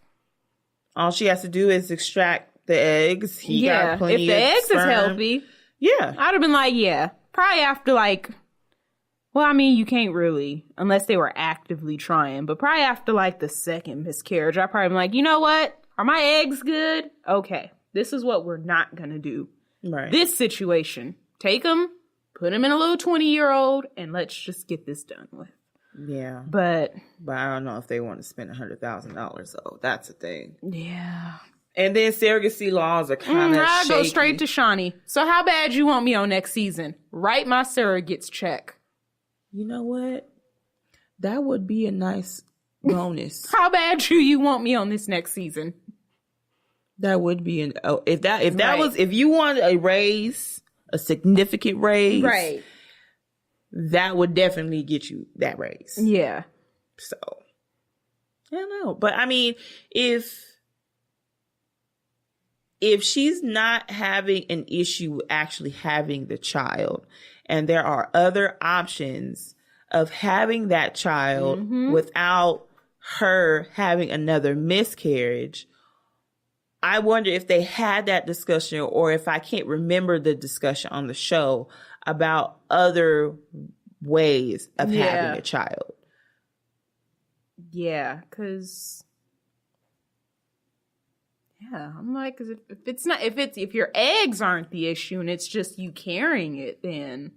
All she has to do is extract the eggs. He got plenty if the of eggs sperm. is healthy, yeah, I'd have been like, probably after like, well, I mean, you can't really, unless they were actively trying, but probably after like the second miscarriage, I'd probably be like, you know what? Are my eggs good? Okay, this is what we're not going to do. Right. This situation, take them, put them in a little 20-year-old, and let's just get this done with. Yeah. But I don't know if they want to spend $100,000 though. That's the thing. Yeah. And then surrogacy laws are kind of I go straight to Shawnee. So how bad you want me on next season? Write my surrogates check. You know what? That would be a nice bonus. How bad do you want me on this next season? That would be if you wanted a raise, a significant raise, right? That would definitely get you that raise. Yeah. So I don't know, but I mean, if she's not having an issue actually having the child, and there are other options of having that child without her having another miscarriage, I wonder if they had that discussion, or if I can't remember the discussion on the show about other ways of having a child. Yeah, because I'm like, 'cause if your eggs aren't the issue and it's just you carrying it, then.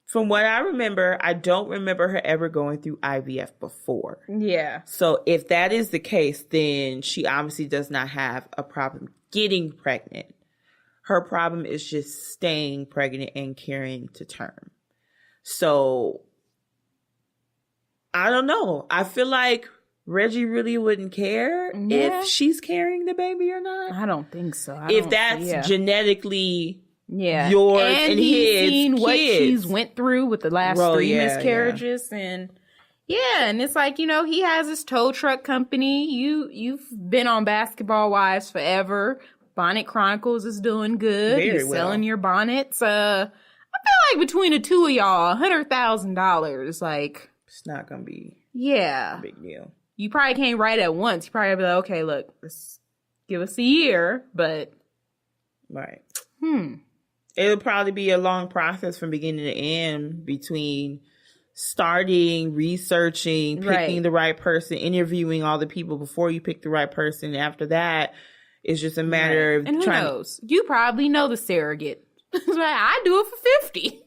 From what I remember, I don't remember her ever going through IVF before. Yeah. So if that is the case, then she obviously does not have a problem getting pregnant. Her problem is just staying pregnant and carrying to term. So I don't know. I feel like Reggie really wouldn't care if she's carrying the baby or not. I don't think so. If that's genetically yours and his seen kids. What she's went through with the last 3 miscarriages and it's like, he has his tow truck company. You've been on Basketball Wives forever. Bonnet Chronicles is doing good. He's selling your bonnets. I feel like between the two of y'all, $100,000, like, it's not gonna be a big deal. You probably can't write at once. You probably be like, okay, look, let's give us a year, but right. It'll probably be a long process from beginning to end between starting, researching, picking the right person, interviewing all the people before you pick the right person. After that, it's just a matter of and who knows? You probably know the surrogate. I do it for $50.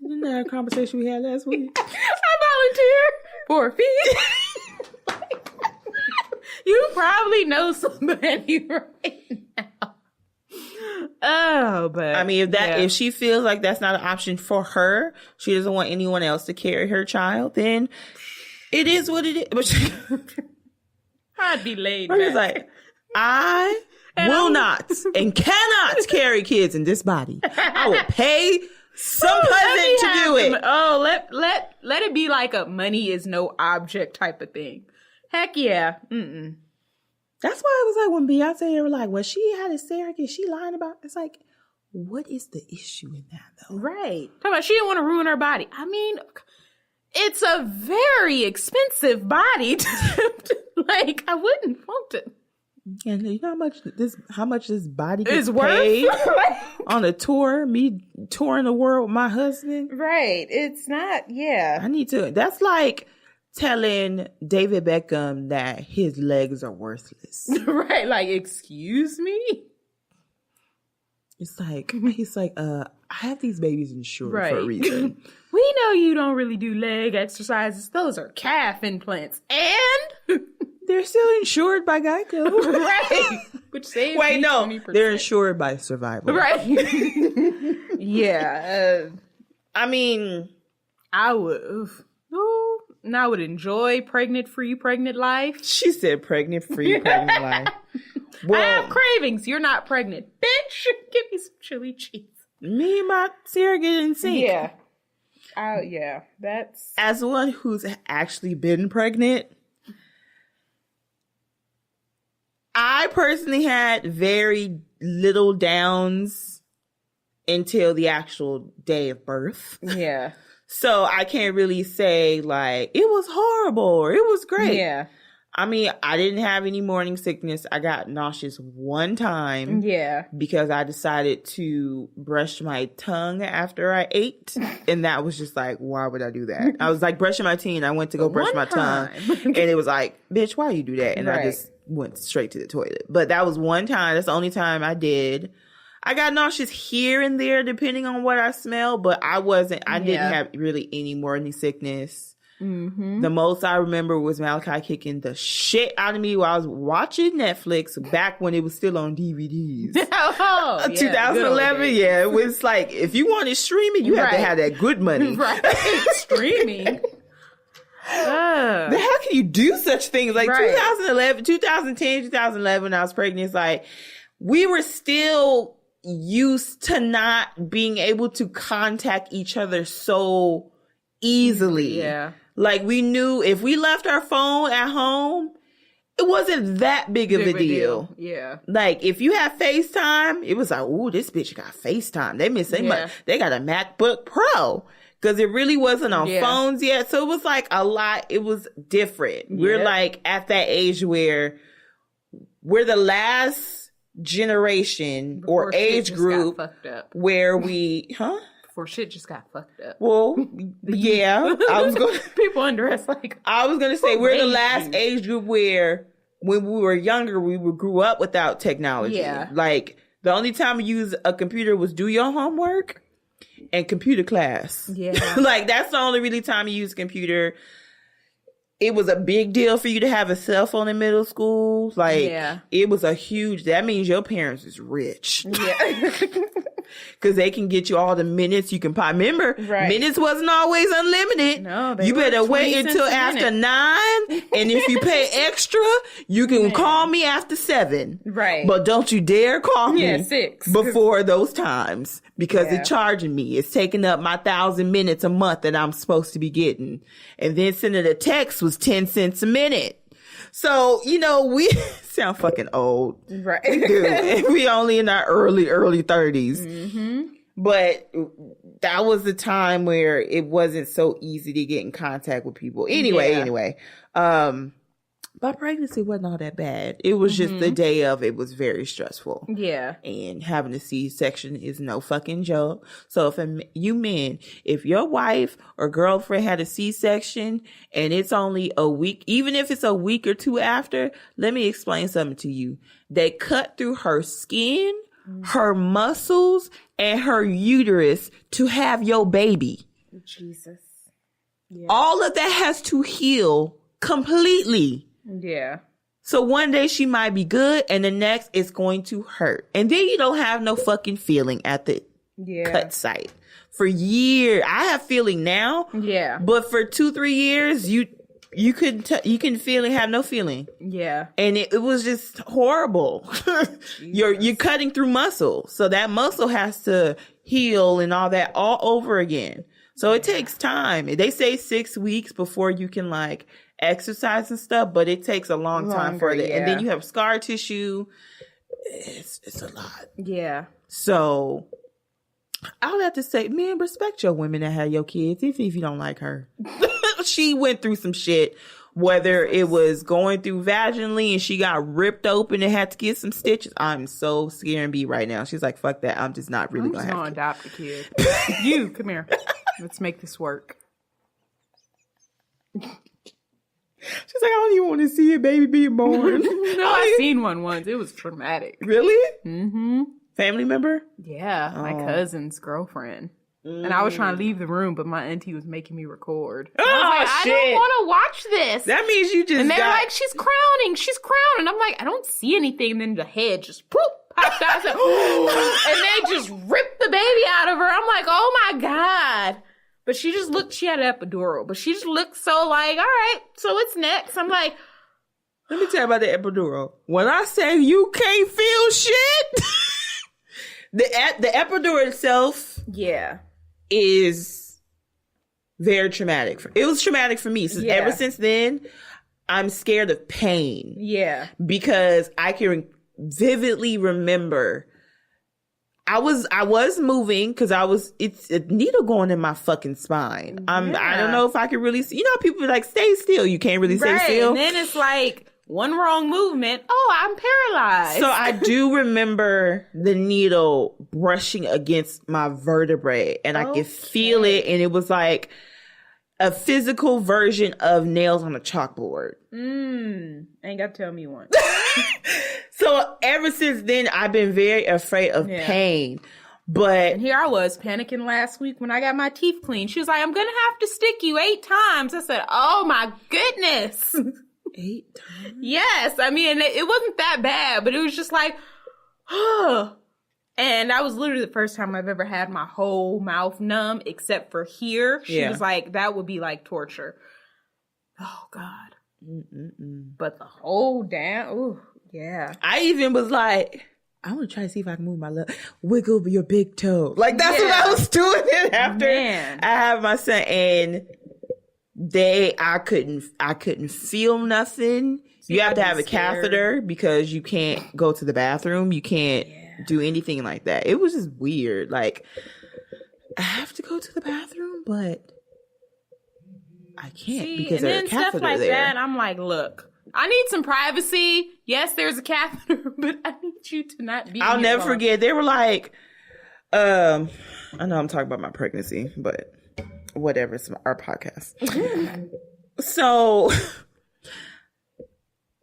Isn't that a conversation we had last week? I volunteer for a fee. You probably know somebody right now. Oh, but I mean, if she feels like that's not an option for her, she doesn't want anyone else to carry her child, then it is what it is. But I'd be laid back. It's like, I will not and cannot carry kids in this body. I will pay some peasant to do it. Let it be like a money is no object type of thing. Heck yeah. That's why it was like when Beyonce, they were like, when she had a surrogate, she lying about, it's like, what is the issue in that though? Right. Talking about she didn't want to ruin her body. I mean, it's a very expensive body. Like, I wouldn't want it. And you know how much this body gets paid on a tour? Me touring the world with my husband? Right. It's not, I need to. That's like telling David Beckham that his legs are worthless. Right. Like, excuse me? It's like, he's like, I have these babies insured for a reason. We know you don't really do leg exercises. Those are calf implants. And they're still insured by Geico. Right. Which saves me 20%. They're insured by Survival. Right. I mean, I would enjoy pregnant-free pregnant life. She said pregnant-free pregnant life. Well, I have cravings. You're not pregnant. Bitch, give me some chili cheese. Me and my surrogate in sync. That's... As one who's actually been pregnant, I personally had very little downs until the actual day of birth. Yeah. So I can't really say like it was horrible or it was great. Yeah. I mean, I didn't have any morning sickness. I got nauseous one time. Yeah. Because I decided to brush my tongue after I ate. And that was just like, why would I do that? I was like brushing my teeth. I went to go brush my tongue. And it was like, bitch, why you do that? And I just went straight to the toilet. But that was one time. That's the only time I did. I got nauseous here and there depending on what I smelled. But I didn't have really any morning sickness. Mm-hmm. The most I remember was Malachi kicking the shit out of me while I was watching Netflix back when it was still on DVDs. 2011, yeah. It was like, if you wanted streaming, you had to have that good money. Streaming. How can you do such things? Like 2011, 2010, 2011, when I was pregnant, it's like, we were still used to not being able to contact each other so easily. Yeah. Like, we knew if we left our phone at home, it wasn't that big of a deal. Yeah. Like, if you have FaceTime, it was like, ooh, this bitch got FaceTime. They got a MacBook Pro. Because it really wasn't on phones yet. So it was like a lot. It was different. Yeah. We're like at that age where we're the last generation before or age group where we, Before shit just got fucked up. Well, yeah. People underestimate. I was going to say we're the last age group where when we were younger, we grew up without technology. Yeah. Like, the only time we used a computer was do your homework and computer class. Yeah. Like, that's the only really time you use a computer. It was a big deal for you to have a cell phone in middle school. Like, it was that means your parents is rich. Yeah. Because they can get you all the minutes you can remember, minutes wasn't always unlimited. No, you better wait until after 9. And if you pay extra, you can call me after 7. Right. But don't you dare call me 6 before those times. Because it's charging me. It's taking up my 1,000 minutes a month that I'm supposed to be getting. And then sending a text was 10 cents a minute. So, we sound fucking old. Right. We do. And we only in our early 30s. Mm-hmm. But that was the time where it wasn't so easy to get in contact with people. Anyway. My pregnancy wasn't all that bad. It was just the day of it was very stressful. Yeah. And having a C-section is no fucking joke. So if your wife or girlfriend had a C-section and it's only a week, even if it's a week or 2 after, let me explain something to you. They cut through her skin, her muscles, and her uterus to have your baby. Jesus. Yeah. All of that has to heal completely. Yeah. So one day she might be good and the next it's going to hurt. And then you don't have no fucking feeling at the cut site. For years. I have feeling now. Yeah. But for 2-3 years, you couldn't feel and have no feeling. Yeah. And it was just horrible. You're cutting through muscle. So that muscle has to heal and all that all over again. So it takes time. They say 6 weeks before you can like exercise and stuff, but it takes a long time for that. And then you have scar tissue. It's a lot. Yeah. So I would have to say, man, respect your women that have your kids, even if you don't like her. She went through some shit, whether it was going through vaginally and she got ripped open and had to get some stitches. I'm so scared and beat right now. She's like, fuck that. I'm just not really going to have to adopt a kid. You, come here. Let's make this work. She's like, I don't even want to see a baby being born. No, I seen one once. It was traumatic. Really? Mm-hmm. Family member? Yeah, my cousin's girlfriend. And I was trying to leave the room, but my auntie was making me record. Oh, I shit. don't want to watch this. That means you just And they're like, she's crowning. And I'm like, I don't see anything. And then the head just popped out. And they just ripped the baby out of her. I'm like, oh my God. But she had an epidural. But she just looked so like, all right, so it's next. I'm like, let me tell you about the epidural. When I say you can't feel shit, the epidural itself is very traumatic. It was traumatic for me. So ever since then, I'm scared of pain. Yeah. Because I can vividly remember I was moving because it's a needle going in my fucking spine. I don't know if I can really see. You know, people be like, stay still. You can't really stay still. And then it's like one wrong movement. Oh, I'm paralyzed. So I do remember the needle brushing against my vertebrae and I could feel it. And it was like a physical version of nails on a chalkboard. Ain't got to tell me one. So ever since then, I've been very afraid of pain. But and here I was panicking last week when I got my teeth cleaned. She was like, I'm going to have to stick you 8 times. I said, oh my goodness. 8 times? Yes. I mean, it wasn't that bad, but it was just like, and that was literally the first time I've ever had my whole mouth numb, except for here. She was like, that would be like torture. Oh, God. But the whole damn, ooh, yeah. I even was like, I want to try to see if I can move my left. Wiggle your big toe. Like, that's what I was doing after I had my son. And I couldn't feel nothing. You have to have a catheter because you can't go to the bathroom. You can't do anything like that. It was just weird. Like, I have to go to the bathroom, but I can't because there's a catheter stuff like there. That, I'm like, look, I need some privacy. Yes, there's a catheter, but I need you to not be. I'll never forget. They were like, I know I'm talking about my pregnancy, but whatever. It's our podcast. So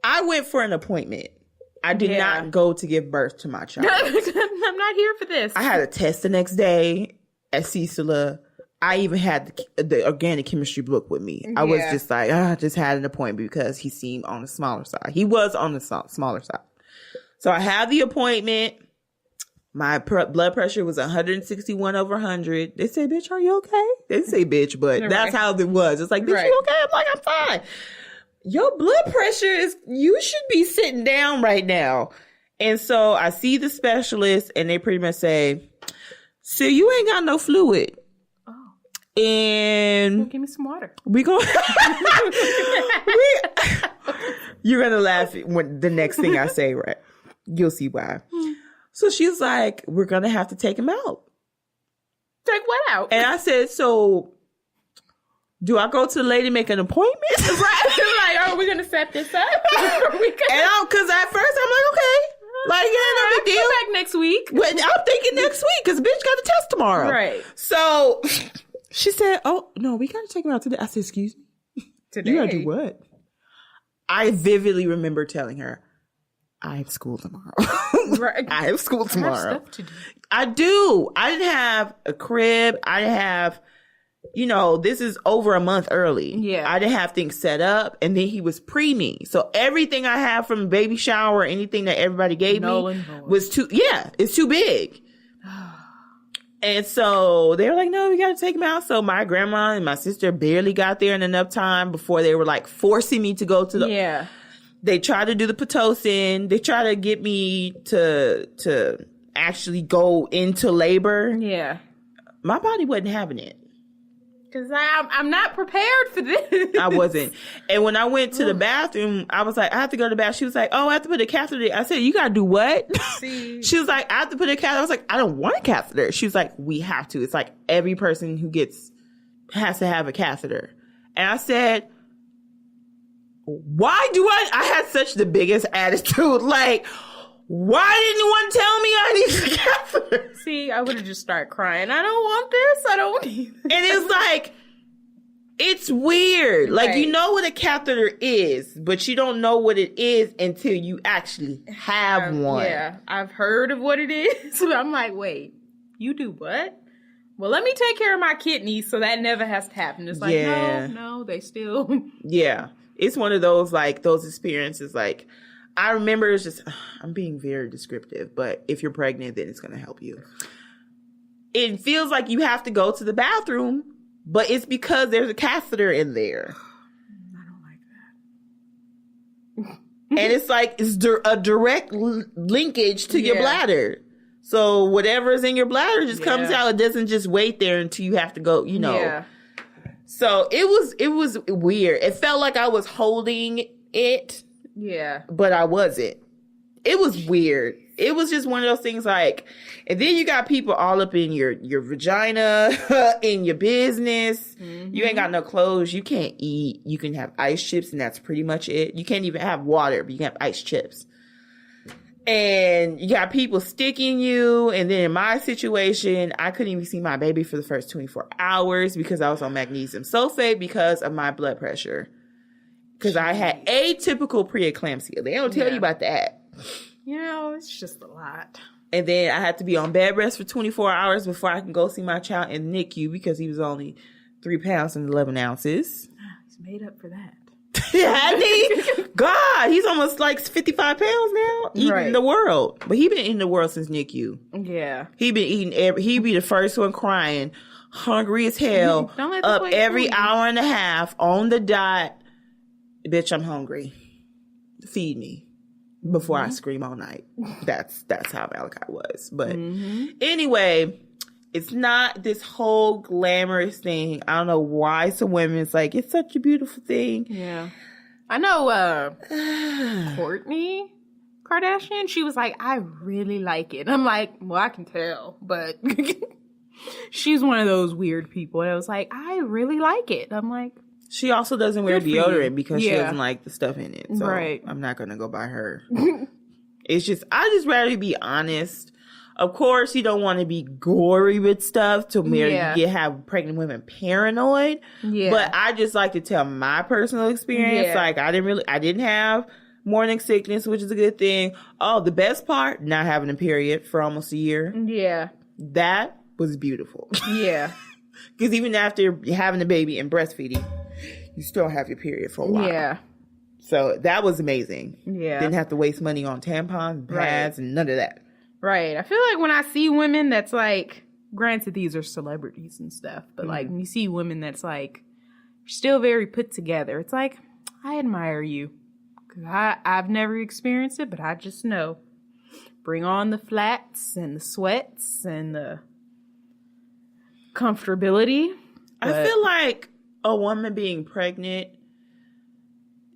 I went for an appointment. I did not go to give birth to my child. I'm not here for this. I had a test the next day at Cecila. I even had the organic chemistry book with me. I was just like, I just had an appointment because he seemed on the smaller side. He was on the smaller side. So I had the appointment. My blood pressure was 161 over 100. They say, bitch, are you okay? They didn't say bitch, but that's how it was. It's like, bitch, you okay? I'm like, I'm fine. Your blood pressure you should be sitting down right now. And so I see the specialist and they pretty much say, so you ain't got no fluid. And give me some water. You're gonna laugh when the next thing I say, right? You'll see why. So she's like, we're gonna have to take him out. Take what out? And I said, so do I go to the lady, make an appointment? Right. Like, are we gonna set this up? Because at first I'm like, okay. Like, yeah, no big deal. Come back next week. Well, I'm thinking next week because bitch got a test tomorrow. Right. So she said, oh, no, we got to take him out today. I said, excuse me? Today? You got to do what? I vividly remember telling her, I have school tomorrow. Right. I have school tomorrow. I have stuff to do. I do. I didn't have a crib. I didn't have, this is over a month early. Yeah. I didn't have things set up. And then he was preemie. So everything I have from baby shower, anything that everybody gave me was it's too big. And so they were like, no, we got to take him out. So my grandma and my sister barely got there in enough time before they were like forcing me to go to the... They tried to do the Pitocin. They tried to get me to actually go into labor. Yeah. My body wasn't having it. Because I'm not prepared for this. I wasn't. And when I went to the bathroom, I was like, I have to go to the bathroom. She was like, oh, I have to put a catheter in. I said, you got to do what? See. She was like, I have to put a catheter. I was like, I don't want a catheter. She was like, we have to. It's like every person who has to have a catheter. And I said, why do I had such the biggest attitude. Like, why didn't one tell me I need a catheter? See, I would have just started crying. I don't want this. I don't need this. And it's like, it's weird. Like, you know what a catheter is, but you don't know what it is until you actually have one. Yeah, I've heard of what it is. But I'm like, wait, you do what? Well, let me take care of my kidneys so that never has to happen. It's like, no, they still... Yeah. It's one of those, like, those experiences, like... I remember it's just, I'm being very descriptive, but if you're pregnant, then it's going to help you. It feels like you have to go to the bathroom, but it's because there's a catheter in there. I don't like that. And it's like, it's a direct linkage to your bladder. So whatever's in your bladder just comes out. It doesn't just wait there until you have to go, Yeah. So it was weird. It felt like I was holding it. Yeah. But I wasn't. It was weird. it was just one of those things like, and then you got people all up in your vagina, in your business. Mm-hmm. You ain't got no clothes. You can't eat. You can have ice chips and that's pretty much it. You can't even have water, but you can have ice chips. And you got people sticking you. And then in my situation, I couldn't even see my baby for the first 24 hours because I was on magnesium sulfate because of my blood pressure. Because I had atypical preeclampsia. They don't tell you about that. You know, it's just a lot. And then I had to be on bed rest for 24 hours before I can go see my child in NICU because he was only 3 pounds and 11 ounces. He's made up for that. Yeah, God, he's almost like 55 pounds now. Eating in the world. But he been eating the world since NICU. Yeah. He been eating he be the first one crying, hungry as hell, up every hour and a half on the dot. Bitch, I'm hungry. Feed me before I scream all night. That's how Malachi was. But anyway, it's not this whole glamorous thing. I don't know why some women, it's like, it's such a beautiful thing. Yeah. I know Kourtney Kardashian, she was like, I really like it. I'm like, well, I can tell. But she's one of those weird people. And I was like, I really like it. I'm like, she also doesn't wear deodorant because she doesn't like the stuff in it. So I'm not going to go by her. It's just, I just rather be honest. Of course, you don't want to be gory with stuff to have pregnant women paranoid. Yeah. But I just like to tell my personal experience. Yeah. Like, I didn't have morning sickness, which is a good thing. Oh, the best part, not having a period for almost a year. Yeah. That was beautiful. Yeah. Because even after having a baby and breastfeeding, you still have your period for a while. Yeah. So that was amazing. Yeah. Didn't have to waste money on tampons, pads, and none of that. Right. I feel like when I see women that's like, granted these are celebrities and stuff, but like when you see women that's like still very put together, it's like, I admire you. Because I've never experienced it, but I just know. Bring on the flats and the sweats and the comfortability. I feel like a woman being pregnant,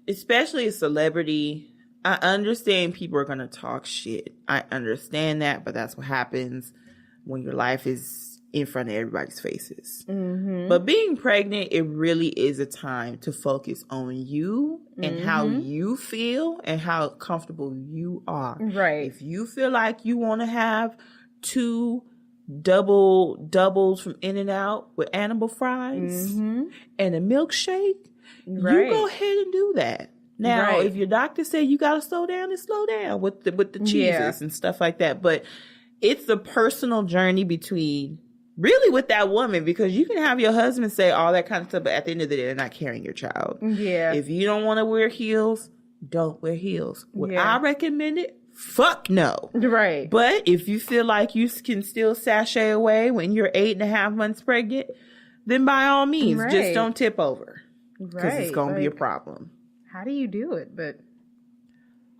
especially a celebrity, I understand people are going to talk shit. I understand that, but that's what happens when your life is in front of everybody's faces. Mm-hmm. But being pregnant, it really is a time to focus on you and how you feel and how comfortable you are. Right. If you feel like you want to have 2 doubles from In-N-Out with animal fries and a milkshake, you go ahead and do that. Now, if your doctor said you got to slow down with the cheeses and stuff like that. But it's the personal journey between really with that woman, because you can have your husband say all that kind of stuff, but at the end of the day, they're not carrying your child. Yeah. If you don't want to wear heels, don't wear heels. Would I recommend it? Fuck no. Right. But if you feel like you can still sashay away when you're 8.5 months pregnant, then by all means, just don't tip over. Because it's going to be a problem. How do you do it? But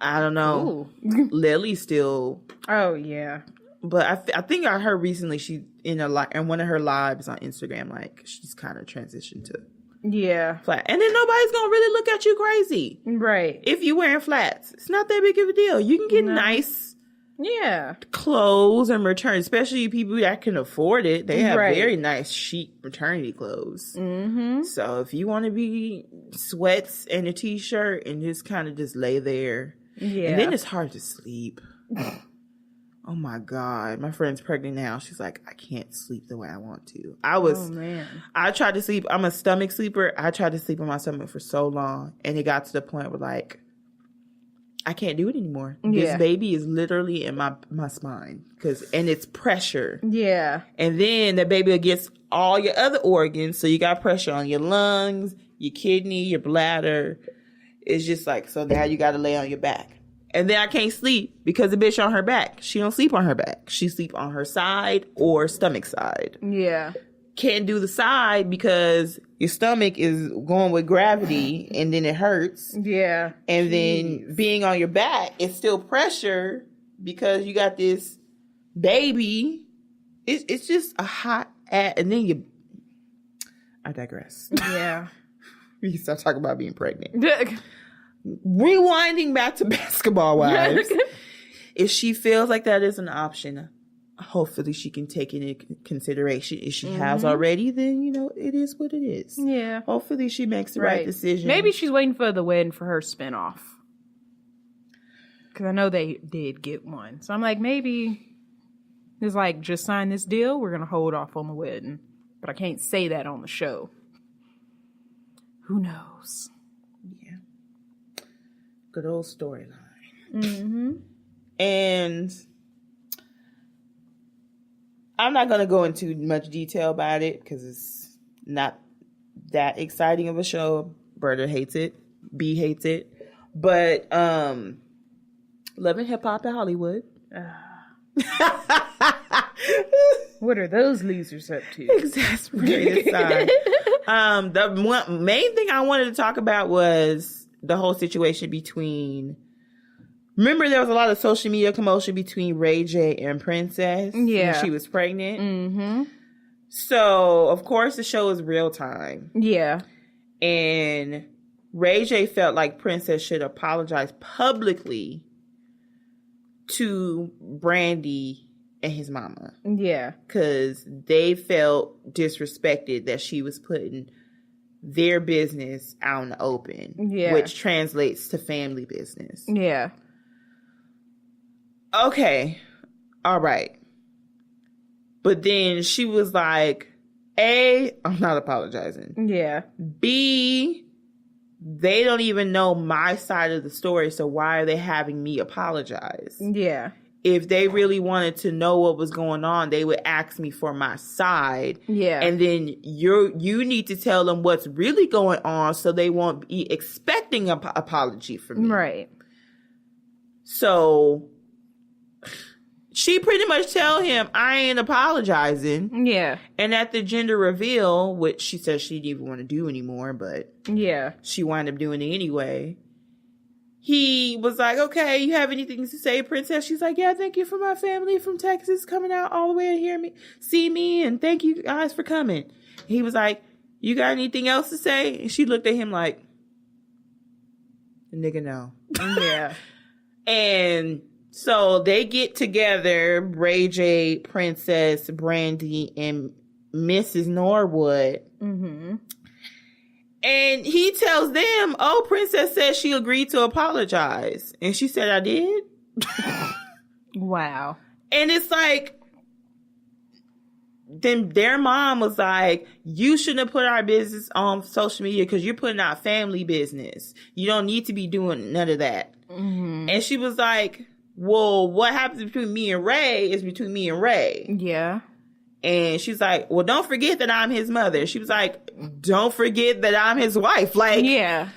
I don't know. Lily's still. Oh, yeah. But I think I heard recently she in one of her lives on Instagram, like she's kind of transitioned to flat, and then nobody's gonna really look at you crazy, right? If you wearing flats, it's not that big of a deal. You can get nice, clothes and return, especially people that can afford it. They have very nice chic maternity clothes. Mm-hmm. So if you want to be sweats and a t-shirt and just kind of just lay there, and then it's hard to sleep. Oh my God. My friend's pregnant now. She's like, I can't sleep the way I want to. I tried to sleep. I'm a stomach sleeper. I tried to sleep on my stomach for so long. And it got to the point where like, I can't do it anymore. This baby is literally in my spine. And it's pressure. Yeah. And then the baby gets all your other organs. So you got pressure on your lungs, your kidney, your bladder. It's just like, so now you got to lay on your back. And then I can't sleep because the bitch on her back. She don't sleep on her back. She sleep on her side or stomach side. Yeah. Can't do the side because your stomach is going with gravity and then it hurts. Yeah. And then being on your back, it's still pressure because you got this baby. It's just a hot ass. And then I digress. Yeah. We can start talking about being pregnant. Rewinding back to Basketball Wives. if she feels like that is an option, hopefully she can take it into consideration. If she has already, then, you know, it is what it is. Yeah. Hopefully she makes the right decision. Maybe she's waiting for the wedding for her spinoff. Because I know they did get one. So I'm like, maybe it's like, just sign this deal. We're going to hold off on the wedding. But I can't say that on the show. Who knows? Yeah. Good old storyline. And I'm not going to go into much detail about it because it's not that exciting of a show. Berta hates it. B hates it. But Love and Hip Hop in Hollywood. What are those losers up to? Exasperated side. The main thing I wanted to talk about was the whole situation between... Remember, there was a lot of social media commotion between Ray J and Princess when she was pregnant? So, of course, the show is real time. Yeah. And Ray J felt like Princess should apologize publicly to Brandy and his mama. Yeah. Because they felt disrespected that she was putting their business out in the open. Yeah. Which translates to family business. Yeah. Okay. All right. But then she was like, A, I'm not apologizing. Yeah. B, they don't even know my side of the story, so why are they having me apologize? Yeah. If they really wanted to know what was going on, they would ask me for my side. Yeah. And then you need to tell them what's really going on so they won't be expecting an apology from me. Right. So she pretty much tell him, I ain't apologizing. Yeah. And at the gender reveal, which she says she didn't even want to do anymore, but yeah, she wound up doing it anyway. He was like, okay, you have anything to say, Princess? She's like, yeah, thank you for my family from Texas coming out all the way to hear me, see me, and thank you guys for coming. He was like, you got anything else to say? And she looked at him like, nigga, no. Yeah. And so they get together, Ray J, Princess, Brandy, and Mrs. Norwood. Mm-hmm. And he tells them, oh, Princess said she agreed to apologize. And she said, I did? Wow. And it's like, then their mom was like, you shouldn't have put our business on social media because you're putting out family business. You don't need to be doing none of that. Mm-hmm. And she was like, well, what happens between me and Ray is between me and Ray. Yeah. And she's like, well, don't forget that I'm his mother. She was like, don't forget that I'm his wife. Like, yeah.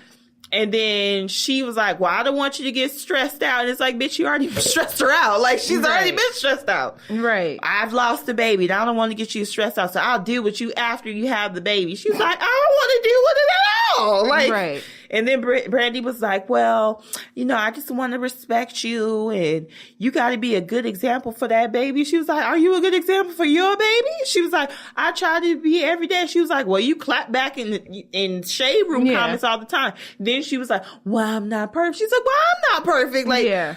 And then she was like, well, I don't want you to get stressed out. And it's like, bitch, you already stressed her out. Like, she's already been stressed out. Right. I've lost the baby and I don't want to get you stressed out. So I'll deal with you after you have the baby. She was like, I don't want to deal with it at all. Like, right. And then Brandy was like, well, you know, I just want to respect you and you got to be a good example for that baby. She was like, are you a good example for your baby? She was like, I try to be every day. She was like, well, you clap back in shade room comments all the time. Then she was like, well, I'm not perfect. She's like, well, I'm not perfect. Like, yeah.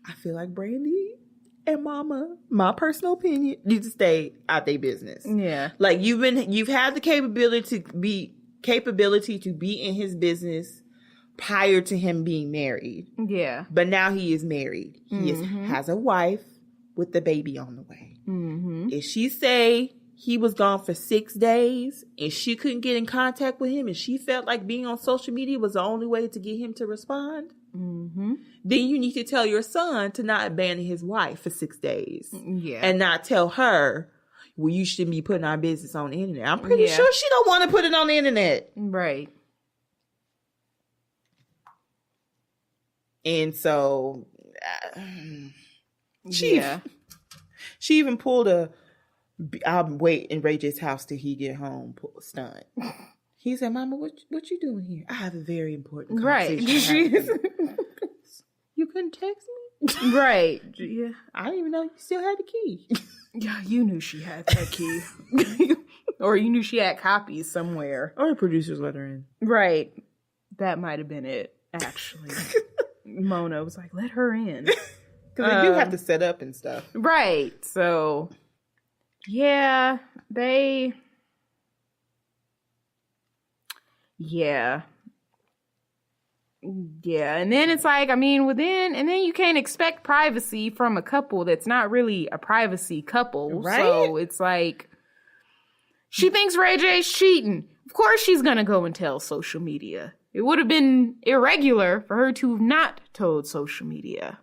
I feel like Brandy and Mama, my personal opinion, need to stay out their business. Yeah. Like you've had the capability to be in his business prior to him being married. Yeah. But now he is married. He has a wife with the baby on the way. Mm-hmm. If she say he was gone for 6 days and she couldn't get in contact with him and she felt like being on social media was the only way to get him to respond, then you need to tell your son to not abandon his wife for 6 days. Yeah. And not tell her, well, you shouldn't be putting our business on the internet. I'm pretty sure she don't want to put it on the internet. Right. And so she even pulled I'll wait in Ray J's house till he get home, stunt. He said, Mama, what you doing here? I have a very important conversation. Right. You couldn't text me? Right. Yeah. I didn't even know you still had the key. Yeah, you knew she had that key. Or you knew she had copies somewhere. Or the producers let her in. Right. That might have been it. actually. Mona was like, let her in. Because they do have to set up and stuff. Right. So, yeah, Yeah. And then it's like, and then you can't expect privacy from a couple that's not really a privacy couple. Right? So it's like, she thinks Ray J's cheating. Of course she's going to go and tell social media. It would have been irregular for her to have not told social media.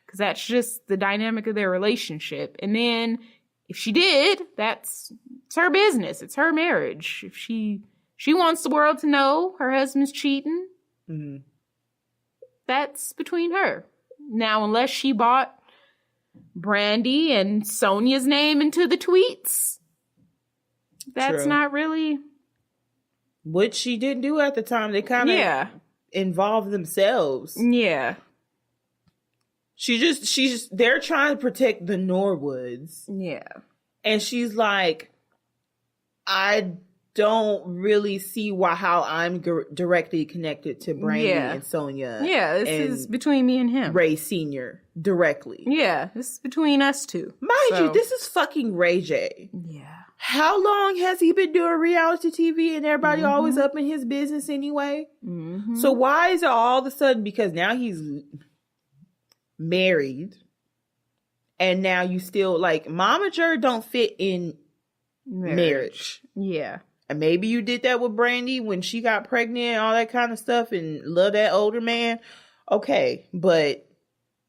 Because that's just the dynamic of their relationship. And then if she did, it's her business. It's her marriage. If she wants the world to know her husband's cheating, that's between her. Now, unless she bought Brandy and Sonia's name into the tweets, that's True. not really... What she didn't do at the time. They kind of involved themselves. Yeah. They're trying to protect the Norwoods. Yeah. And she's like, I don't really see how I'm directly connected to Brandy and Sonia. Yeah, this is between me and him. Ray Sr. directly. Yeah, this is between us two. Mind you, this is fucking Ray J. Yeah. How long has he been doing reality TV and everybody always up in his business anyway? Mm-hmm. So why is it all of a sudden, because now he's married and now you still like momager don't fit in marriage. Yeah. And maybe you did that with Brandy when she got pregnant and all that kind of stuff and love that older man. Okay, but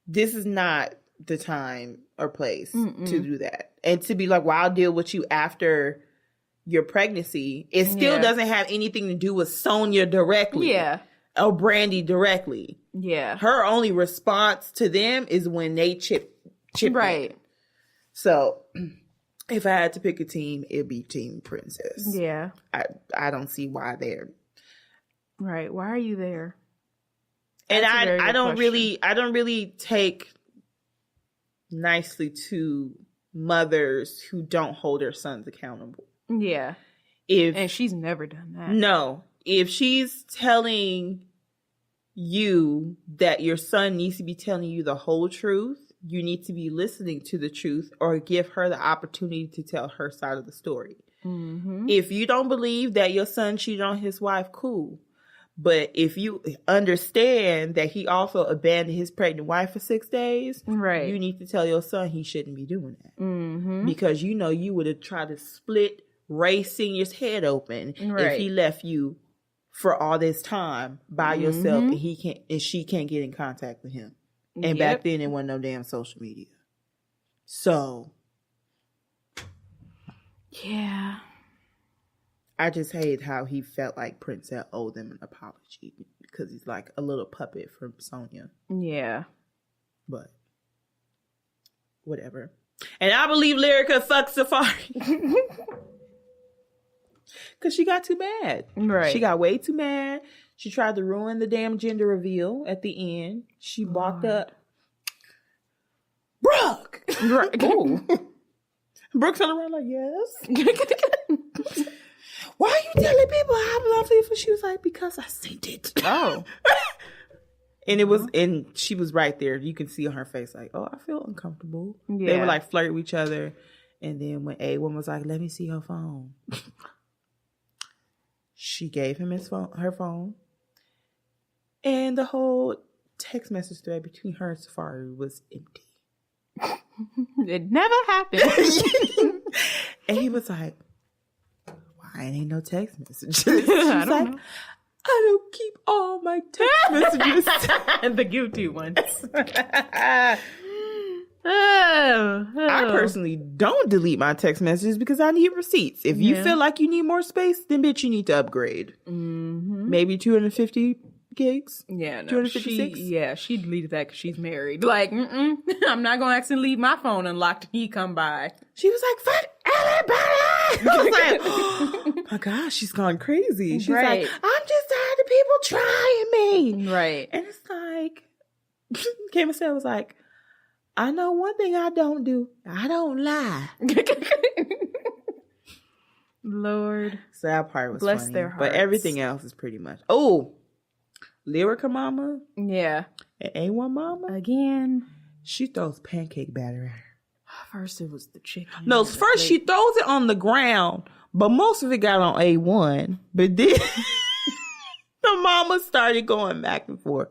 this is not the time or place to do that. And to be like, well, I'll deal with you after your pregnancy. It still doesn't have anything to do with Sonia directly. Yeah. Or Brandy directly. Yeah. Her only response to them is when they chip right in. So if I had to pick a team, it'd be Team Princess. Yeah. I don't see why they're right. Why are you there? And I don't really take nicely to mothers who don't hold their sons accountable. Yeah. And she's never done that. No. If she's telling you that your son needs to be telling you the whole truth, you need to be listening to the truth or give her the opportunity to tell her side of the story. Mm-hmm. If you don't believe that your son cheated on his wife, cool. But if you understand that he also abandoned his pregnant wife for 6 days, right, you need to tell your son he shouldn't be doing that. Mm-hmm. Because you know you would have tried to split Ray Sr.'s head open if he left you for all this time by yourself and she can't get in contact with him. And back then it wasn't no damn social media. So yeah. I just hate how he felt like Princess owed them an apology because he's like a little puppet from Sonia. Yeah. But whatever. And I believe Lyrica fucked Safari. Because she got too mad. Right. She got way too mad. She tried to ruin the damn gender reveal at the end. She walked up. Brooke! Right. Brooke turned around like, yes. Why are you telling people I'm lovely? She was like, because I sent it. Oh. And it was, and she was right there. You can see on her face like, oh, I feel uncomfortable. Yeah. They were like flirting with each other. And then when A1 was like, let me see your phone. She gave him her phone. And the whole text message thread between her and Safari was empty. It never happened. And he was like, why ain't no text messages? She's like, I don't keep all my text messages. The guilty ones. I personally don't delete my text messages because I need receipts. If you feel like you need more space, then bitch, you need to upgrade. Mm-hmm. Maybe 250 gigs. Yeah, no, 256. She deleted that because she's married. Like, I'm not gonna accidentally leave my phone unlocked and he come by. She was like, fuck everybody. I was like, oh my gosh, she's gone crazy. She's like, I'm just tired of people trying me. Right. And it's like, Kim Estelle was like, I know one thing I don't do. I don't lie. Lord. So that part was bless funny. Their hearts. But everything else is pretty much. Oh, Lyrica Mama. Yeah. And A1 Mama. Again. She throws pancake batter at her. First it was the chicken. No, first she throws it on the ground, but most of it got on A1. But then the mama started going back and forth.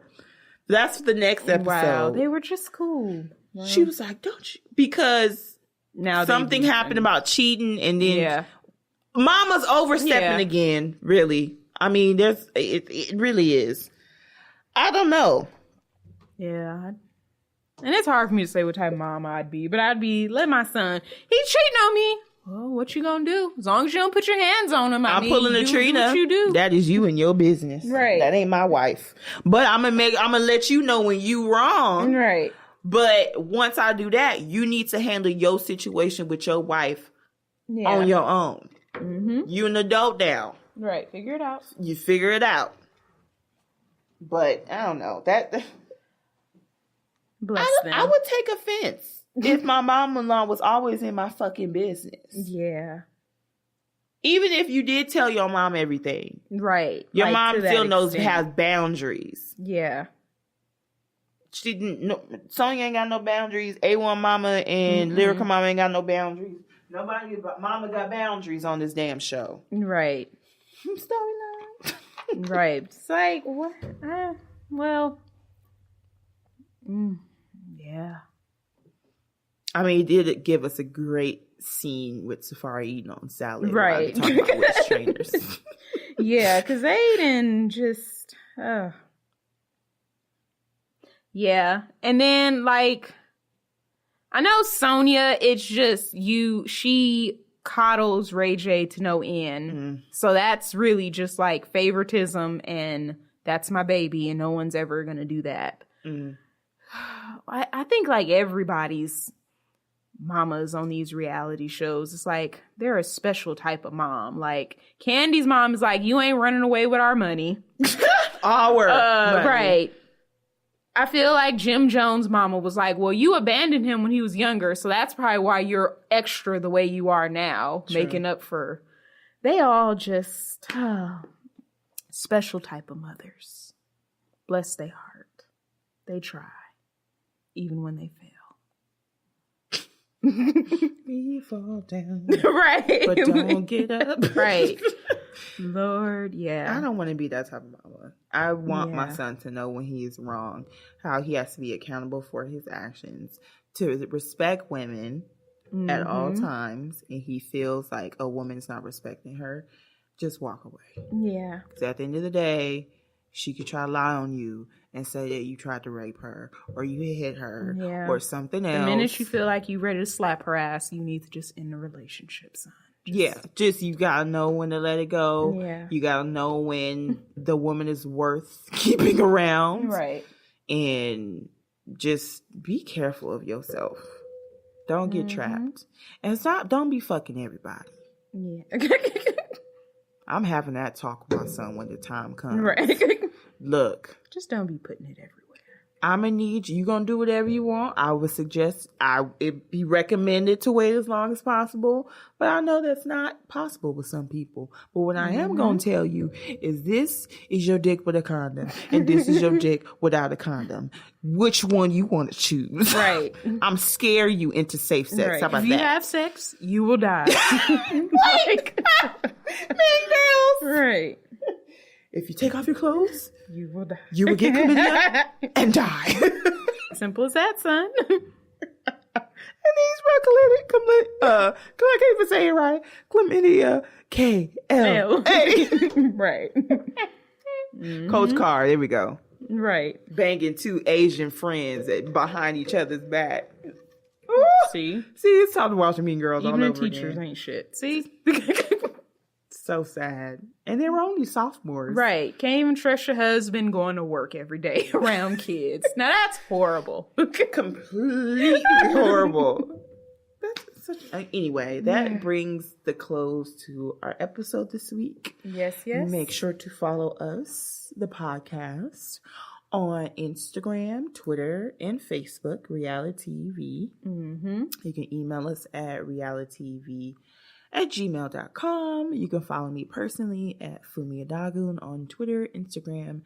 That's the next episode. Wow, they were just cool. Wow. She was like, don't you? Because now something happened about cheating, and then mama's overstepping again, really. I mean, it really is. I don't know. Yeah. And it's hard for me to say what type of mom I'd be, but I'd be, let my son, he's cheating on me. Well, what you gonna do? As long as you don't put your hands on him, I'm pulling a Trina. Do what you do. That is you and your business. Right. That ain't my wife. But I'm gonna let you know when you wrong. Right. But once I do that, you need to handle your situation with your wife on your own. Mm-hmm. You an adult now. Right. Figure it out. You figure it out. But I don't know. Bless them. I would take offense if my mom-in-law was always in my fucking business. Yeah. Even if you did tell your mom everything. Right. Your mom still knows to have boundaries. Yeah. She didn't. No, Sonya ain't got no boundaries. A1 Mama and Lyrica Mama ain't got no boundaries. Nobody but Mama got boundaries on this damn show. Right. Storyline. Right. It's like, what? Well. Yeah. I mean, it did give us a great scene with Safari eating on salad. Right. Talking about witch trainers. Yeah, because Aiden just... Yeah. And then, like, I know Sonya, it's just she coddles Ray J to no end. Mm. So that's really just like favoritism, and that's my baby, and no one's ever going to do that. Mm. I think like everybody's mamas on these reality shows, it's like they're a special type of mom. Like Candy's mom is like, you ain't running away with our money. Our money. Right. I feel like Jim Jones' mama was like, well, you abandoned him when he was younger, so that's probably why you're extra the way you are now, True. Making up for... They all just... special type of mothers. Bless their heart. They try. Even when they fail. We fall down. Right. But don't get up. Right. Lord, yeah. I don't want to be that type of mama. I want my son to know when he is wrong, how he has to be accountable for his actions, to respect women at all times, and he feels like a woman's not respecting her, just walk away. Yeah. Because at the end of the day, she could try to lie on you and say that you tried to rape her or you hit her or something else. The minute you feel like you're ready to slap her ass, you need to just end the relationship, son. Just you gotta know when to let it go. Yeah. You gotta know when the woman is worth keeping around. Right. And just be careful of yourself. Don't get trapped. And don't be fucking everybody. Yeah. I'm having that talk with my son when the time comes. Right. Look. Just don't be putting it everywhere. I'm going to need you. You're going to do whatever you want. I would suggest it be recommended to wait as long as possible. But I know that's not possible with some people. But what I am going to tell you is this is your dick with a condom. And this is your dick without a condom. Which one you want to choose? Right. I'm scare you into safe sex. Right. How about if you that? have sex, you will die. Like, right. If you take off your clothes, you will die. You will get chlamydia and die. Simple as that, son. And these I can't even say it right. Chlamydia KLA. Right. Coach Carr, there we go. Right. Banging two Asian friends behind each other's back. See, it's time to watch Mean Girls even all over teachers again. Ain't shit. See. So sad. And they were only sophomores. Right. Can't even trust your husband going to work every day around kids. Now that's horrible. Completely horrible. Anyway, that brings the close to our episode this week. Yes. Make sure to follow us, the podcast, on Instagram, Twitter, and Facebook, RealiTEA-V. You can email us at RealiTEA-V@gmail.com. You can follow me personally at Fumi Adagun on Twitter, Instagram,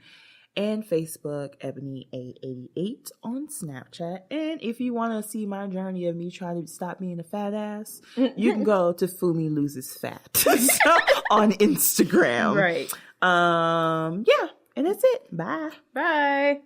and Facebook, Ebony888 on Snapchat. And if you want to see my journey of me trying to stop being a fat ass, you can go to Fumi Loses Fat on Instagram. Right. Yeah. And that's it. Bye. Bye.